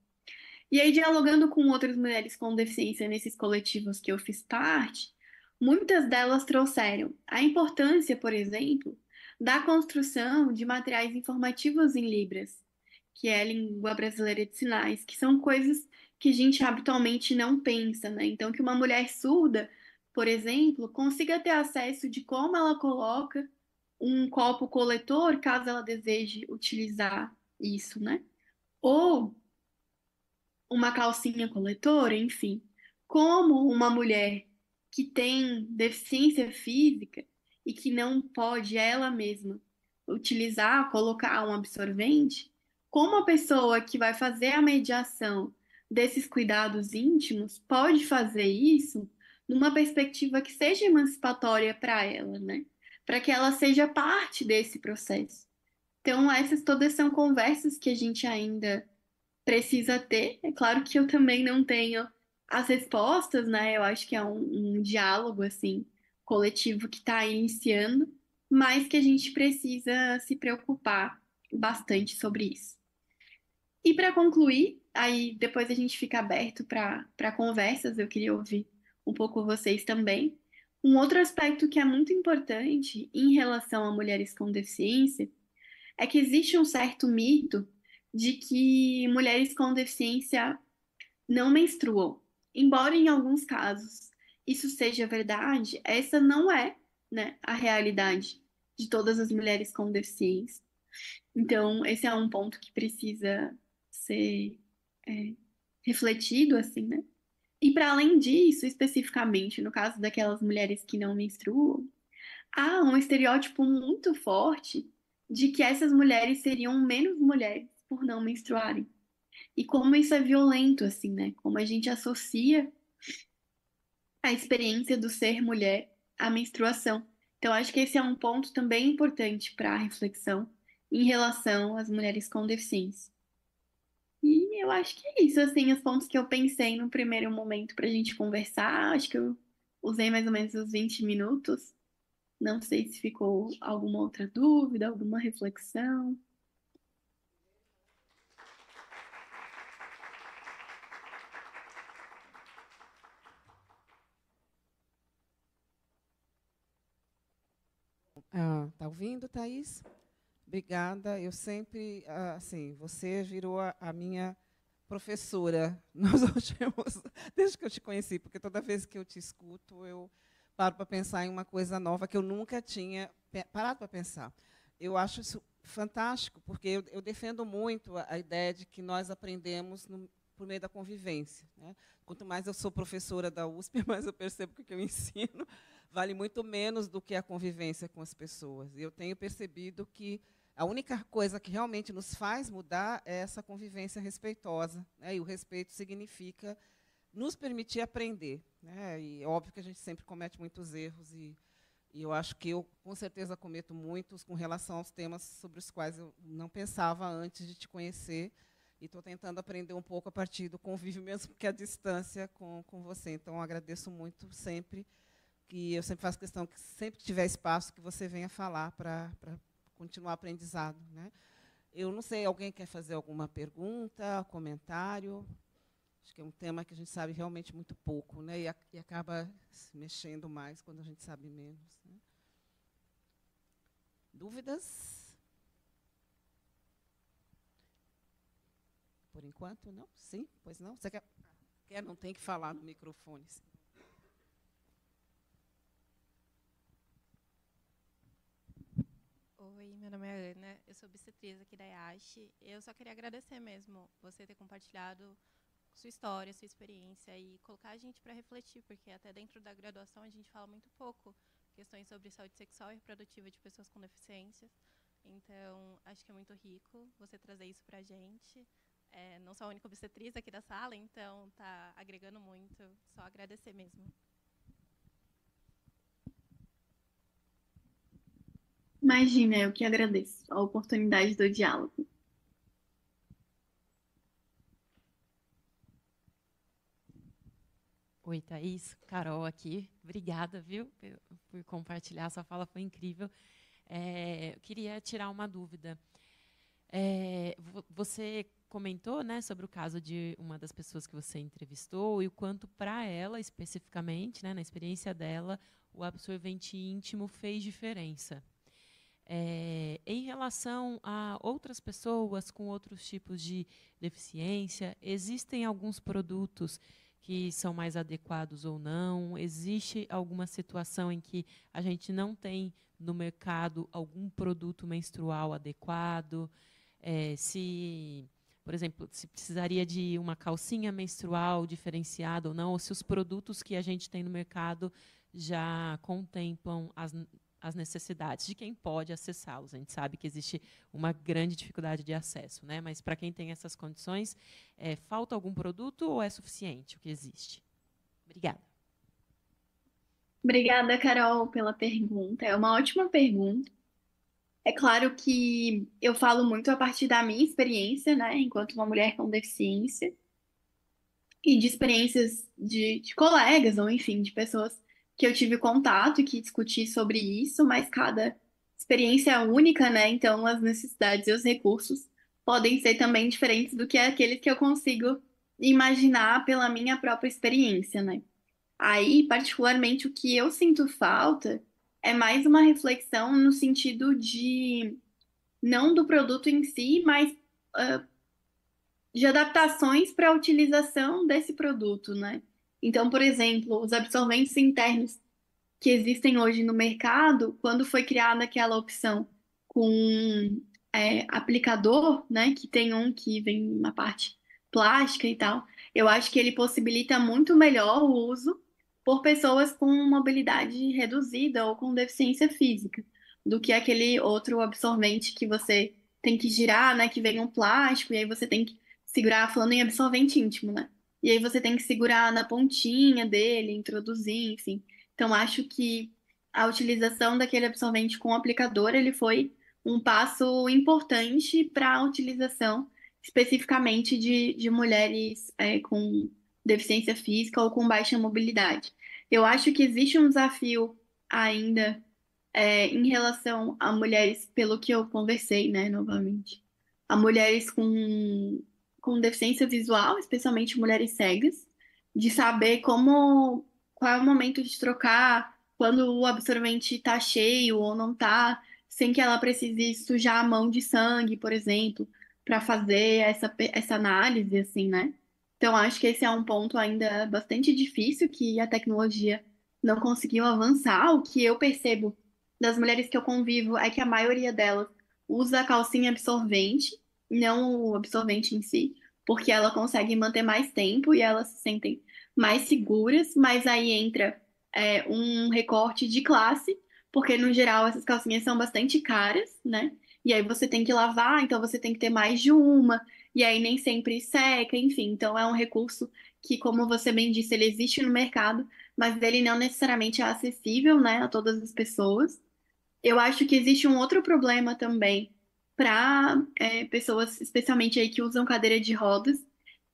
E aí, dialogando com outras mulheres com deficiência nesses coletivos que eu fiz parte, muitas delas trouxeram a importância, por exemplo, da construção de materiais informativos em Libras, que é a língua brasileira de sinais, que são coisas que a gente habitualmente não pensa, né? Então, que uma mulher surda, por exemplo, consiga ter acesso de como ela coloca um copo coletor, caso ela deseje utilizar isso, né? Ou uma calcinha coletora, enfim. Como uma mulher que tem deficiência física e que não pode ela mesma utilizar, colocar um absorvente, como a pessoa que vai fazer a mediação desses cuidados íntimos pode fazer isso numa perspectiva que seja emancipatória para ela, né? Para que ela seja parte desse processo. Então, essas todas são conversas que a gente ainda precisa ter. É claro que eu também não tenho as respostas, né? Eu acho que é um diálogo, assim, coletivo que está iniciando, mas que a gente precisa se preocupar bastante sobre isso. E para concluir, aí depois a gente fica aberto para conversas, eu queria ouvir um pouco vocês também. Um outro aspecto que é muito importante em relação a mulheres com deficiência é que existe um certo mito de que mulheres com deficiência não menstruam. Embora em alguns casos isso seja verdade, essa não é, né, a realidade de todas as mulheres com deficiência. Então, esse é um ponto que precisa ser é, refletido, assim, né? E para além disso, especificamente no caso daquelas mulheres que não menstruam, há um estereótipo muito forte de que essas mulheres seriam menos mulheres por não menstruarem. E como isso é violento, assim, né? Como a gente associa a experiência do ser mulher à menstruação. Então, acho que esse é um ponto também importante para a reflexão em relação às mulheres com deficiência. E eu acho que é isso, assim, os pontos que eu pensei no primeiro momento para a gente conversar. Acho que eu usei mais ou menos uns 20 minutos. Não sei se ficou alguma outra dúvida, alguma reflexão. Tá ouvindo, Thaís? Obrigada. Eu sempre, assim, você virou a minha professora nos últimos, desde que eu te conheci, porque toda vez que eu te escuto, eu paro para pensar em uma coisa nova que eu nunca tinha parado para pensar. Eu acho isso fantástico, porque eu defendo muito a ideia de que nós aprendemos por meio da convivência, né? Quanto mais eu sou professora da USP, mais eu percebo que o que eu ensino vale muito menos do que a convivência com as pessoas. E eu tenho percebido que a única coisa que realmente nos faz mudar é essa convivência respeitosa, né? E o respeito significa nos permitir aprender, né? E é óbvio que a gente sempre comete muitos erros, e eu acho que eu, com certeza, cometo muitos com relação aos temas sobre os quais eu não pensava antes de te conhecer, e estou tentando aprender um pouco a partir do convívio, mesmo que à distância, com você. Então, eu agradeço muito sempre, que eu sempre faço questão que, sempre que tiver espaço, que você venha falar para continuar o aprendizado, né? Eu não sei, alguém quer fazer alguma pergunta, comentário? Acho que é um tema que a gente sabe realmente muito pouco, né? E acaba se mexendo mais quando a gente sabe menos, né? Dúvidas? Por enquanto, não? Sim? Pois não? Você quer? Não tem que falar no microfone. Sim. Oi, meu nome é Ana, eu sou obstetriz aqui da IASH. Eu só queria agradecer mesmo você ter compartilhado sua história, sua experiência e colocar a gente para refletir, porque até dentro da graduação a gente fala muito pouco questões sobre saúde sexual e reprodutiva de pessoas com deficiências. Então, acho que é muito rico você trazer isso para a gente. Não sou a única obstetriz aqui da sala, então está agregando muito. Só agradecer mesmo. Imagina, eu que agradeço a oportunidade do diálogo. Oi, Thaís, Carol aqui. Obrigada, viu, por compartilhar. Sua fala foi incrível. Eu queria tirar uma dúvida. Você comentou, né, sobre o caso de uma das pessoas que você entrevistou e o quanto para ela, especificamente, né, na experiência dela, o absorvente íntimo fez diferença. Em relação a outras pessoas com outros tipos de deficiência, existem alguns produtos que são mais adequados ou não? Existe alguma situação em que a gente não tem no mercado algum produto menstrual adequado? Por exemplo, se precisaria de uma calcinha menstrual diferenciada ou não, ou se os produtos que a gente tem no mercado já contemplam as necessidades de quem pode acessá-los. A gente sabe que existe uma grande dificuldade de acesso, né? Mas para quem tem essas condições, falta algum produto ou é suficiente o que existe? Obrigada. Obrigada, Carol, pela pergunta. É uma ótima pergunta. É claro que eu falo muito a partir da minha experiência, né, enquanto uma mulher com deficiência, e de experiências de colegas, ou enfim, de pessoas que eu tive contato e que discuti sobre isso, mas cada experiência é única, né? Então as necessidades e os recursos podem ser também diferentes do que aqueles que eu consigo imaginar pela minha própria experiência, né? Aí, particularmente, o que eu sinto falta é mais uma reflexão no sentido de não do produto em si, mas de adaptações para a utilização desse produto, né? Então, por exemplo, os absorventes internos que existem hoje no mercado, quando foi criada aquela opção com aplicador, né? Que tem um que vem na parte plástica e tal, eu acho que ele possibilita muito melhor o uso por pessoas com mobilidade reduzida ou com deficiência física, do que aquele outro absorvente que você tem que girar, né? Que vem um plástico, e aí você tem que segurar, falando em absorvente íntimo, né? E aí você tem que segurar na pontinha dele, introduzir, enfim. Então, acho que a utilização daquele absorvente com aplicador, ele foi um passo importante para a utilização especificamente de mulheres com deficiência física ou com baixa mobilidade. Eu acho que existe um desafio ainda em relação a mulheres, pelo que eu conversei, né, novamente, a mulheres com deficiência visual, especialmente mulheres cegas, de saber qual é o momento de trocar, quando o absorvente está cheio ou não está, sem que ela precise sujar a mão de sangue, por exemplo, para fazer essa análise, assim, né? Então, acho que esse é um ponto ainda bastante difícil que a tecnologia não conseguiu avançar. O que eu percebo das mulheres que eu convivo é que a maioria delas usa a calcinha absorvente, não o absorvente em si, porque ela consegue manter mais tempo e elas se sentem mais seguras, mas aí entra um recorte de classe, porque no geral essas calcinhas são bastante caras, né? E aí você tem que lavar, então você tem que ter mais de uma, e aí nem sempre seca, enfim. Então é um recurso que, como você bem disse, ele existe no mercado, mas ele não necessariamente é acessível, né, a todas as pessoas. Eu acho que existe um outro problema também para pessoas, especialmente aí que usam cadeira de rodas,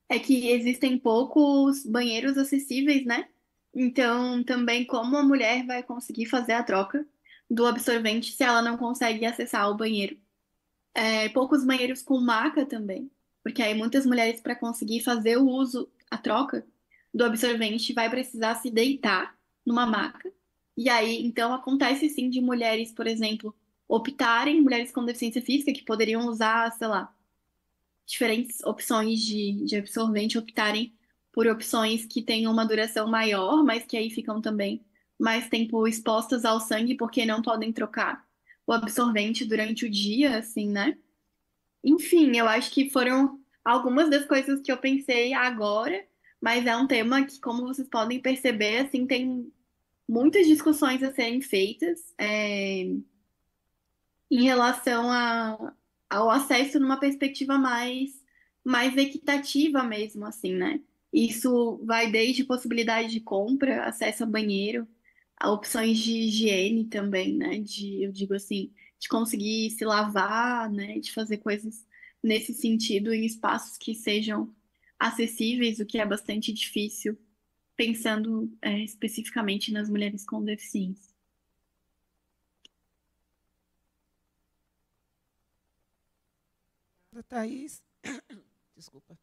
é que existem poucos banheiros acessíveis, né? Então, também como a mulher vai conseguir fazer a troca do absorvente se ela não consegue acessar o banheiro? Poucos banheiros com maca também, porque aí muitas mulheres, para conseguir fazer o uso, a troca do absorvente, vai precisar se deitar numa maca. E aí, então, acontece sim de mulheres, por exemplo, mulheres com deficiência física, que poderiam usar, sei lá, diferentes opções de absorvente, optarem por opções que tenham uma duração maior, mas que aí ficam também mais tempo expostas ao sangue, porque não podem trocar o absorvente durante o dia, assim, né? Enfim, eu acho que foram algumas das coisas que eu pensei agora, mas é um tema que, como vocês podem perceber, assim, tem muitas discussões a serem feitas. em relação ao acesso numa perspectiva mais equitativa mesmo, assim, né? Isso vai desde possibilidade de compra, acesso a banheiro, a opções de higiene também, né? Eu digo assim, de conseguir se lavar, né? De fazer coisas nesse sentido em espaços que sejam acessíveis, o que é bastante difícil, pensando, especificamente nas mulheres com deficiência. Thaís, desculpa.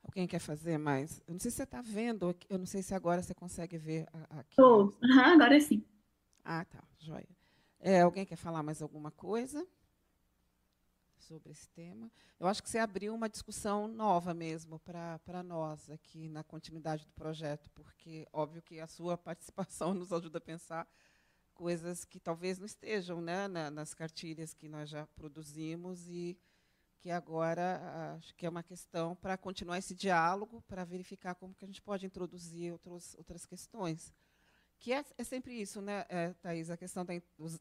Alguém quer fazer mais? Eu não sei se você está vendo, eu não sei se agora você consegue ver aqui. Agora sim. Ah, tá, joia. Alguém quer falar mais alguma coisa sobre esse tema? Eu acho que você abriu uma discussão nova mesmo para nós aqui na continuidade do projeto, porque óbvio que a sua participação nos ajuda a pensar coisas que talvez não estejam, né, nas cartilhas que nós já produzimos e que agora acho que é uma questão para continuar esse diálogo, para verificar como que a gente pode introduzir outras questões. Que é sempre isso, né, Thaís, a questão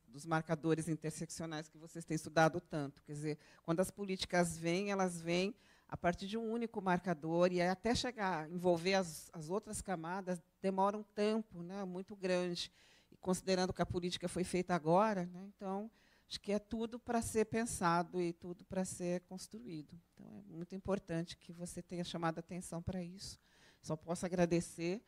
dos marcadores interseccionais que vocês têm estudado tanto. Quer dizer, quando as políticas vêm, elas vêm a partir de um único marcador, e até chegar a envolver as outras camadas, demora um tempo, né, muito grande. E considerando que a política foi feita agora, né, então, acho que é tudo para ser pensado e tudo para ser construído. Então, é muito importante que você tenha chamado a atenção para isso. Só posso agradecer.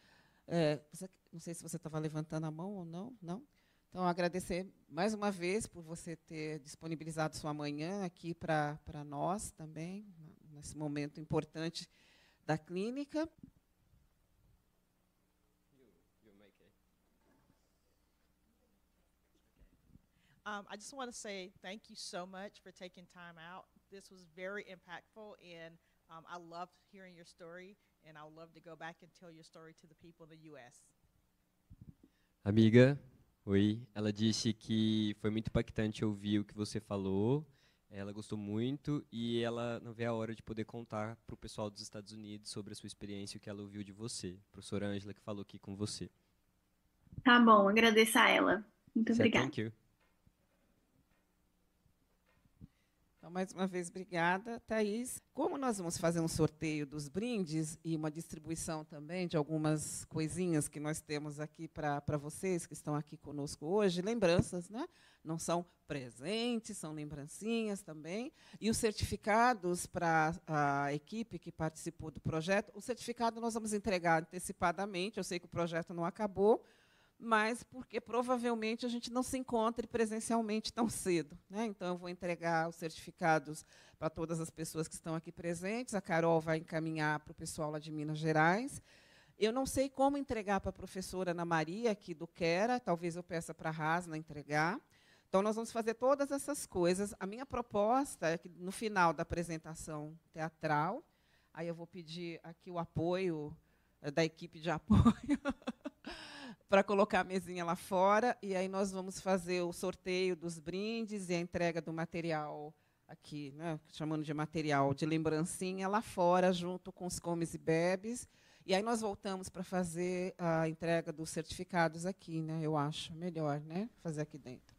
Não sei se você estava levantando a mão ou não. Não? Então, agradecer mais uma vez por você ter disponibilizado sua manhã aqui para nós também, nesse momento importante da clínica. I just want to say thank you so much for taking time out. This was very impactful, and I loved hearing your story, and I would love to go back and tell your story to the people in the U.S. Amiga, oi. Ela disse que foi muito impactante ouvir o que você falou. Ela gostou muito e ela não vê a hora de poder contar para o pessoal dos Estados Unidos sobre a sua experiência e o que ela ouviu de você. Professora Ângela, que falou aqui com você. Tá bom, agradeço a ela. Muito obrigada. Thank you. Então, mais uma vez, obrigada, Thaís. Como nós vamos fazer um sorteio dos brindes e uma distribuição também de algumas coisinhas que nós temos aqui para vocês que estão aqui conosco hoje, lembranças, né? Não são presentes, são lembrancinhas também. E os certificados para a equipe que participou do projeto, o certificado nós vamos entregar antecipadamente, eu sei que o projeto não acabou, mas porque provavelmente a gente não se encontre presencialmente tão cedo, né? Então, eu vou entregar os certificados para todas as pessoas que estão aqui presentes. A Carol vai encaminhar para o pessoal lá de Minas Gerais. Eu não sei como entregar para a professora Ana Maria, aqui do Quera, talvez eu peça para a Rasna entregar. Então, nós vamos fazer todas essas coisas. A minha proposta é que, no final da apresentação teatral, aí eu vou pedir aqui o apoio da equipe de apoio, para colocar a mesinha lá fora, e aí nós vamos fazer o sorteio dos brindes e a entrega do material aqui, né, chamando de material de lembrancinha, lá fora, junto com os comes e bebes. E aí nós voltamos para fazer a entrega dos certificados aqui, né, eu acho melhor, né, fazer aqui dentro.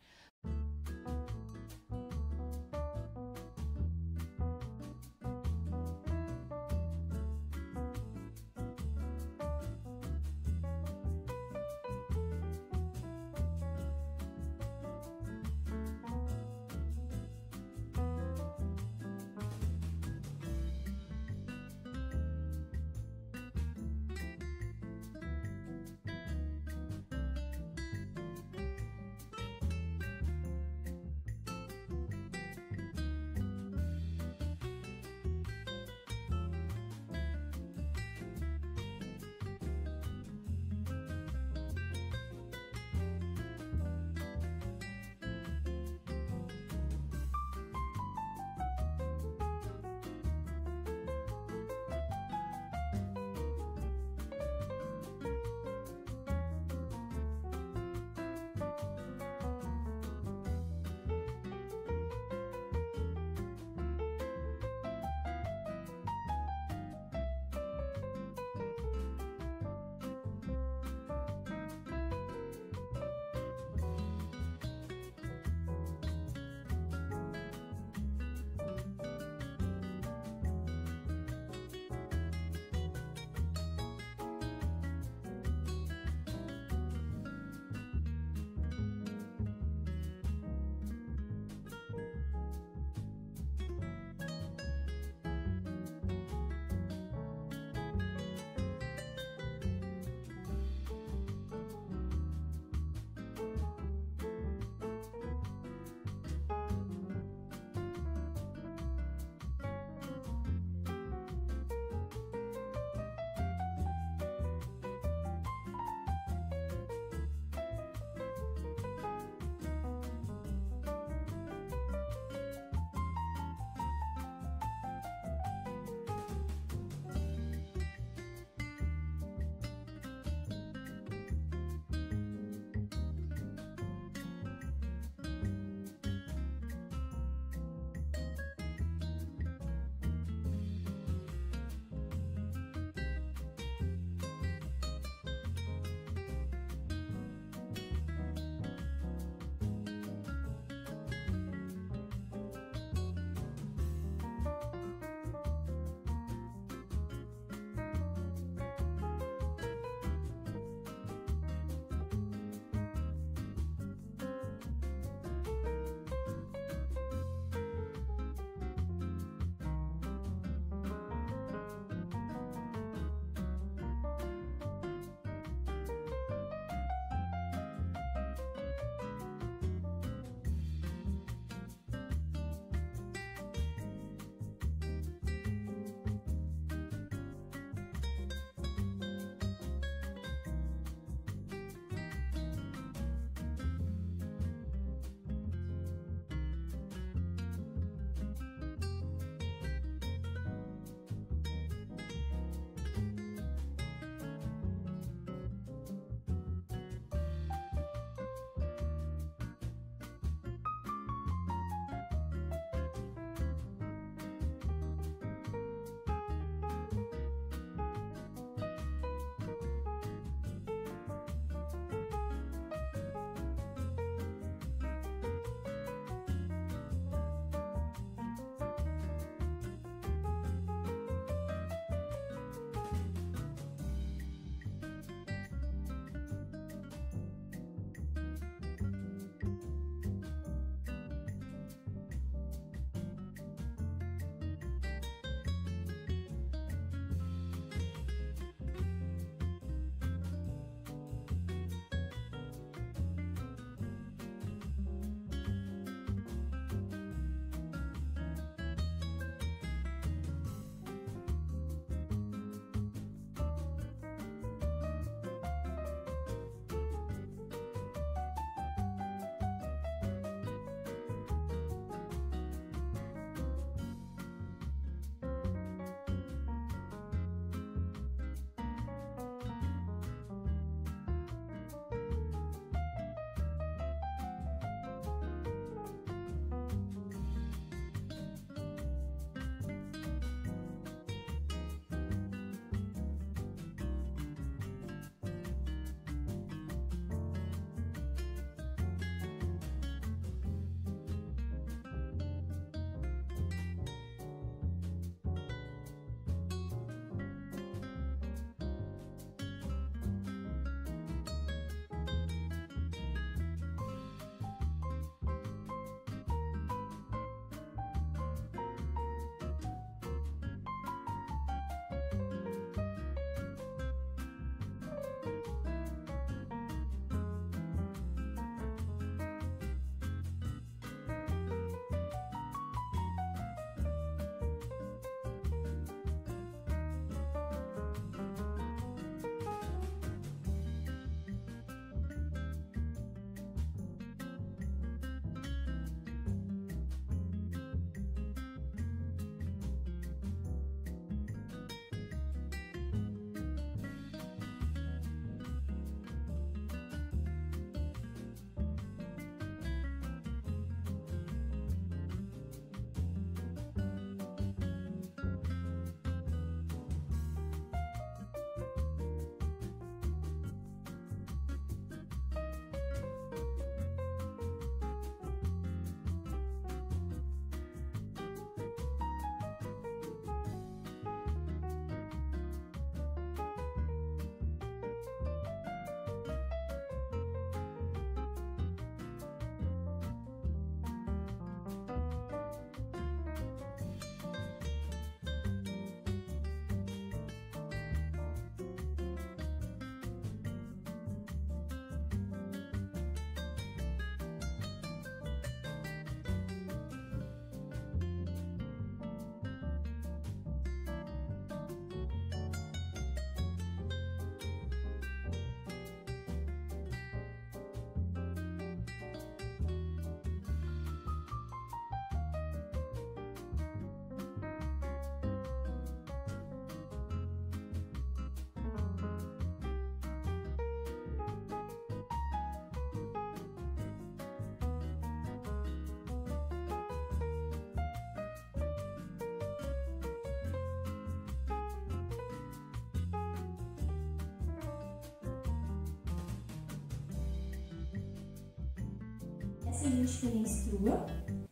Essa Gente que Menstrua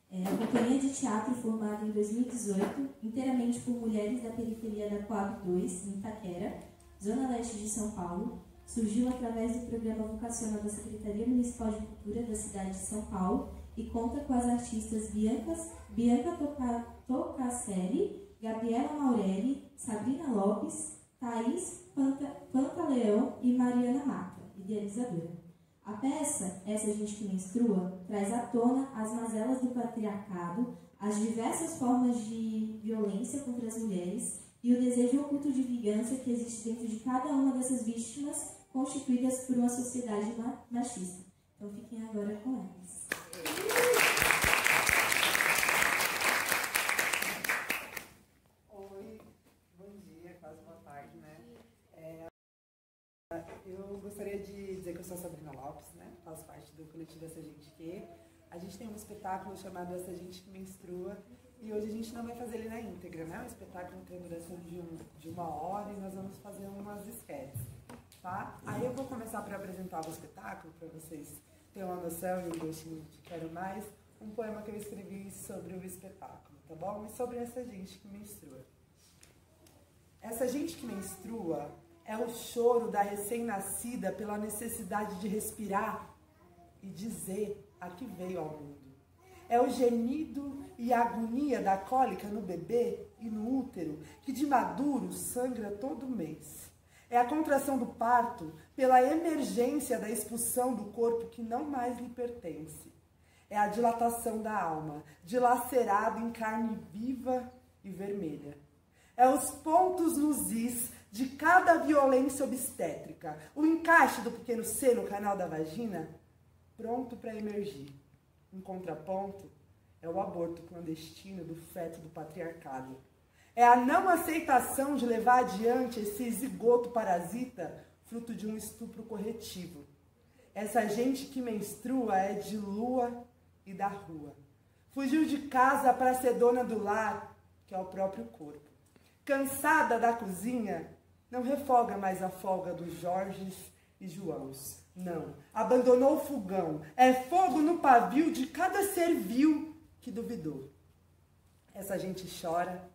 é a companhia de teatro formada em 2018, inteiramente por mulheres da periferia da Coab 2, em Itaquera, zona leste de São Paulo. Surgiu através do programa vocacional da Secretaria Municipal de Cultura da cidade de São Paulo e conta com as artistas Bianca Tocacelli, Gabriela Maurelli, Sabrina Lopes, Thaís Pantaleão e Mariana Mata, idealizadora. A peça, Essa Gente que Menstrua, traz à tona as mazelas do patriarcado, as diversas formas de violência contra as mulheres e o desejo oculto de vingança que existe dentro de cada uma dessas vítimas constituídas por uma sociedade machista. Então fiquem agora com elas. Oi, bom dia, quase boa tarde, né? Eu gostaria de dizer que eu sou a Sabrina Lopes, né? Faço parte do coletivo Essa Gente Que. A gente tem um espetáculo chamado Essa Gente Que Menstrua e hoje a gente não vai fazer ele na íntegra, né? O espetáculo tem duração de 1 hora e nós vamos fazer umas esquetes, tá? Aí eu vou começar para apresentar o espetáculo, para vocês terem uma noção e um gostinho de quero mais, um poema que eu escrevi sobre o espetáculo, tá bom? E sobre essa gente que menstrua. Essa gente que menstrua é o choro da recém-nascida pela necessidade de respirar e dizer a que veio ao mundo. É o gemido e a agonia da cólica no bebê e no útero, que de maduro sangra todo mês. É a contração do parto pela emergência da expulsão do corpo que não mais lhe pertence. É a dilatação da alma, dilacerada em carne viva e vermelha. É os pontos nos is de cada violência obstétrica, o encaixe do pequeno C no canal da vagina, pronto para emergir. Em contraponto, é o aborto clandestino do feto do patriarcado. É a não aceitação de levar adiante esse zigoto parasita, fruto de um estupro corretivo. Essa gente que menstrua é de lua e da rua. Fugiu de casa para ser dona do lar, que é o próprio corpo. Cansada da cozinha, não refoga mais a folga dos Jorges e Joãos. Não, abandonou o fogão. É fogo no pavio de cada ser vil que duvidou. Essa gente chora,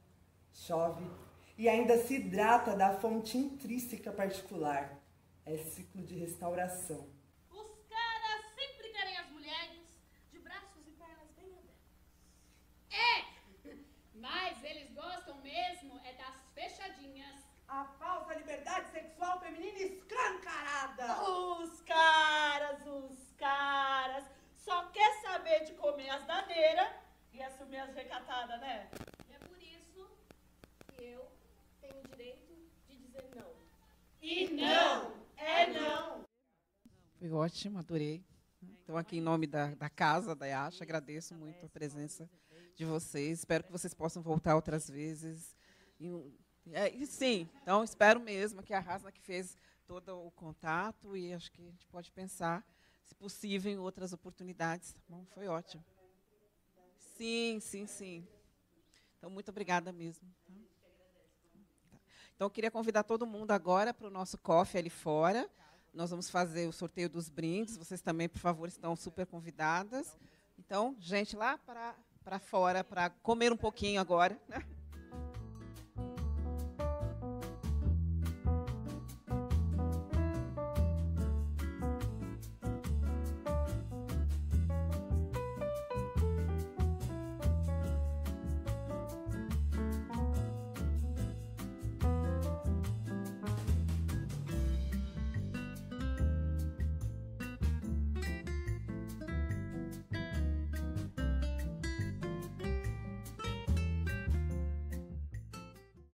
chove e ainda se hidrata da fonte intrínseca particular. É ciclo de restauração. Os caras sempre querem as mulheres de braços e pernas bem abertos. Mas eles gostam mesmo é das fechadinhas. A falsa liberdade sexual feminina escancarada. Os caras só quer saber de comer as daneiras e assumir as recatadas, né? É por isso que eu tenho o direito de dizer não. E não é não. Foi ótimo, adorei. Então, aqui em nome da casa, da IASH, agradeço muito a presença de vocês. Espero que vocês possam voltar outras vezes. E sim, então espero mesmo que a Rasna que fez todo o contato e acho que a gente pode pensar, se possível, em outras oportunidades. Tá bom? Foi ótimo. Sim. Então, muito obrigada mesmo. Então, eu queria convidar todo mundo agora para o nosso coffee ali fora. Nós vamos fazer o sorteio dos brindes. Vocês também, por favor, estão super convidadas. Então, gente, lá para fora, para comer um pouquinho agora, né?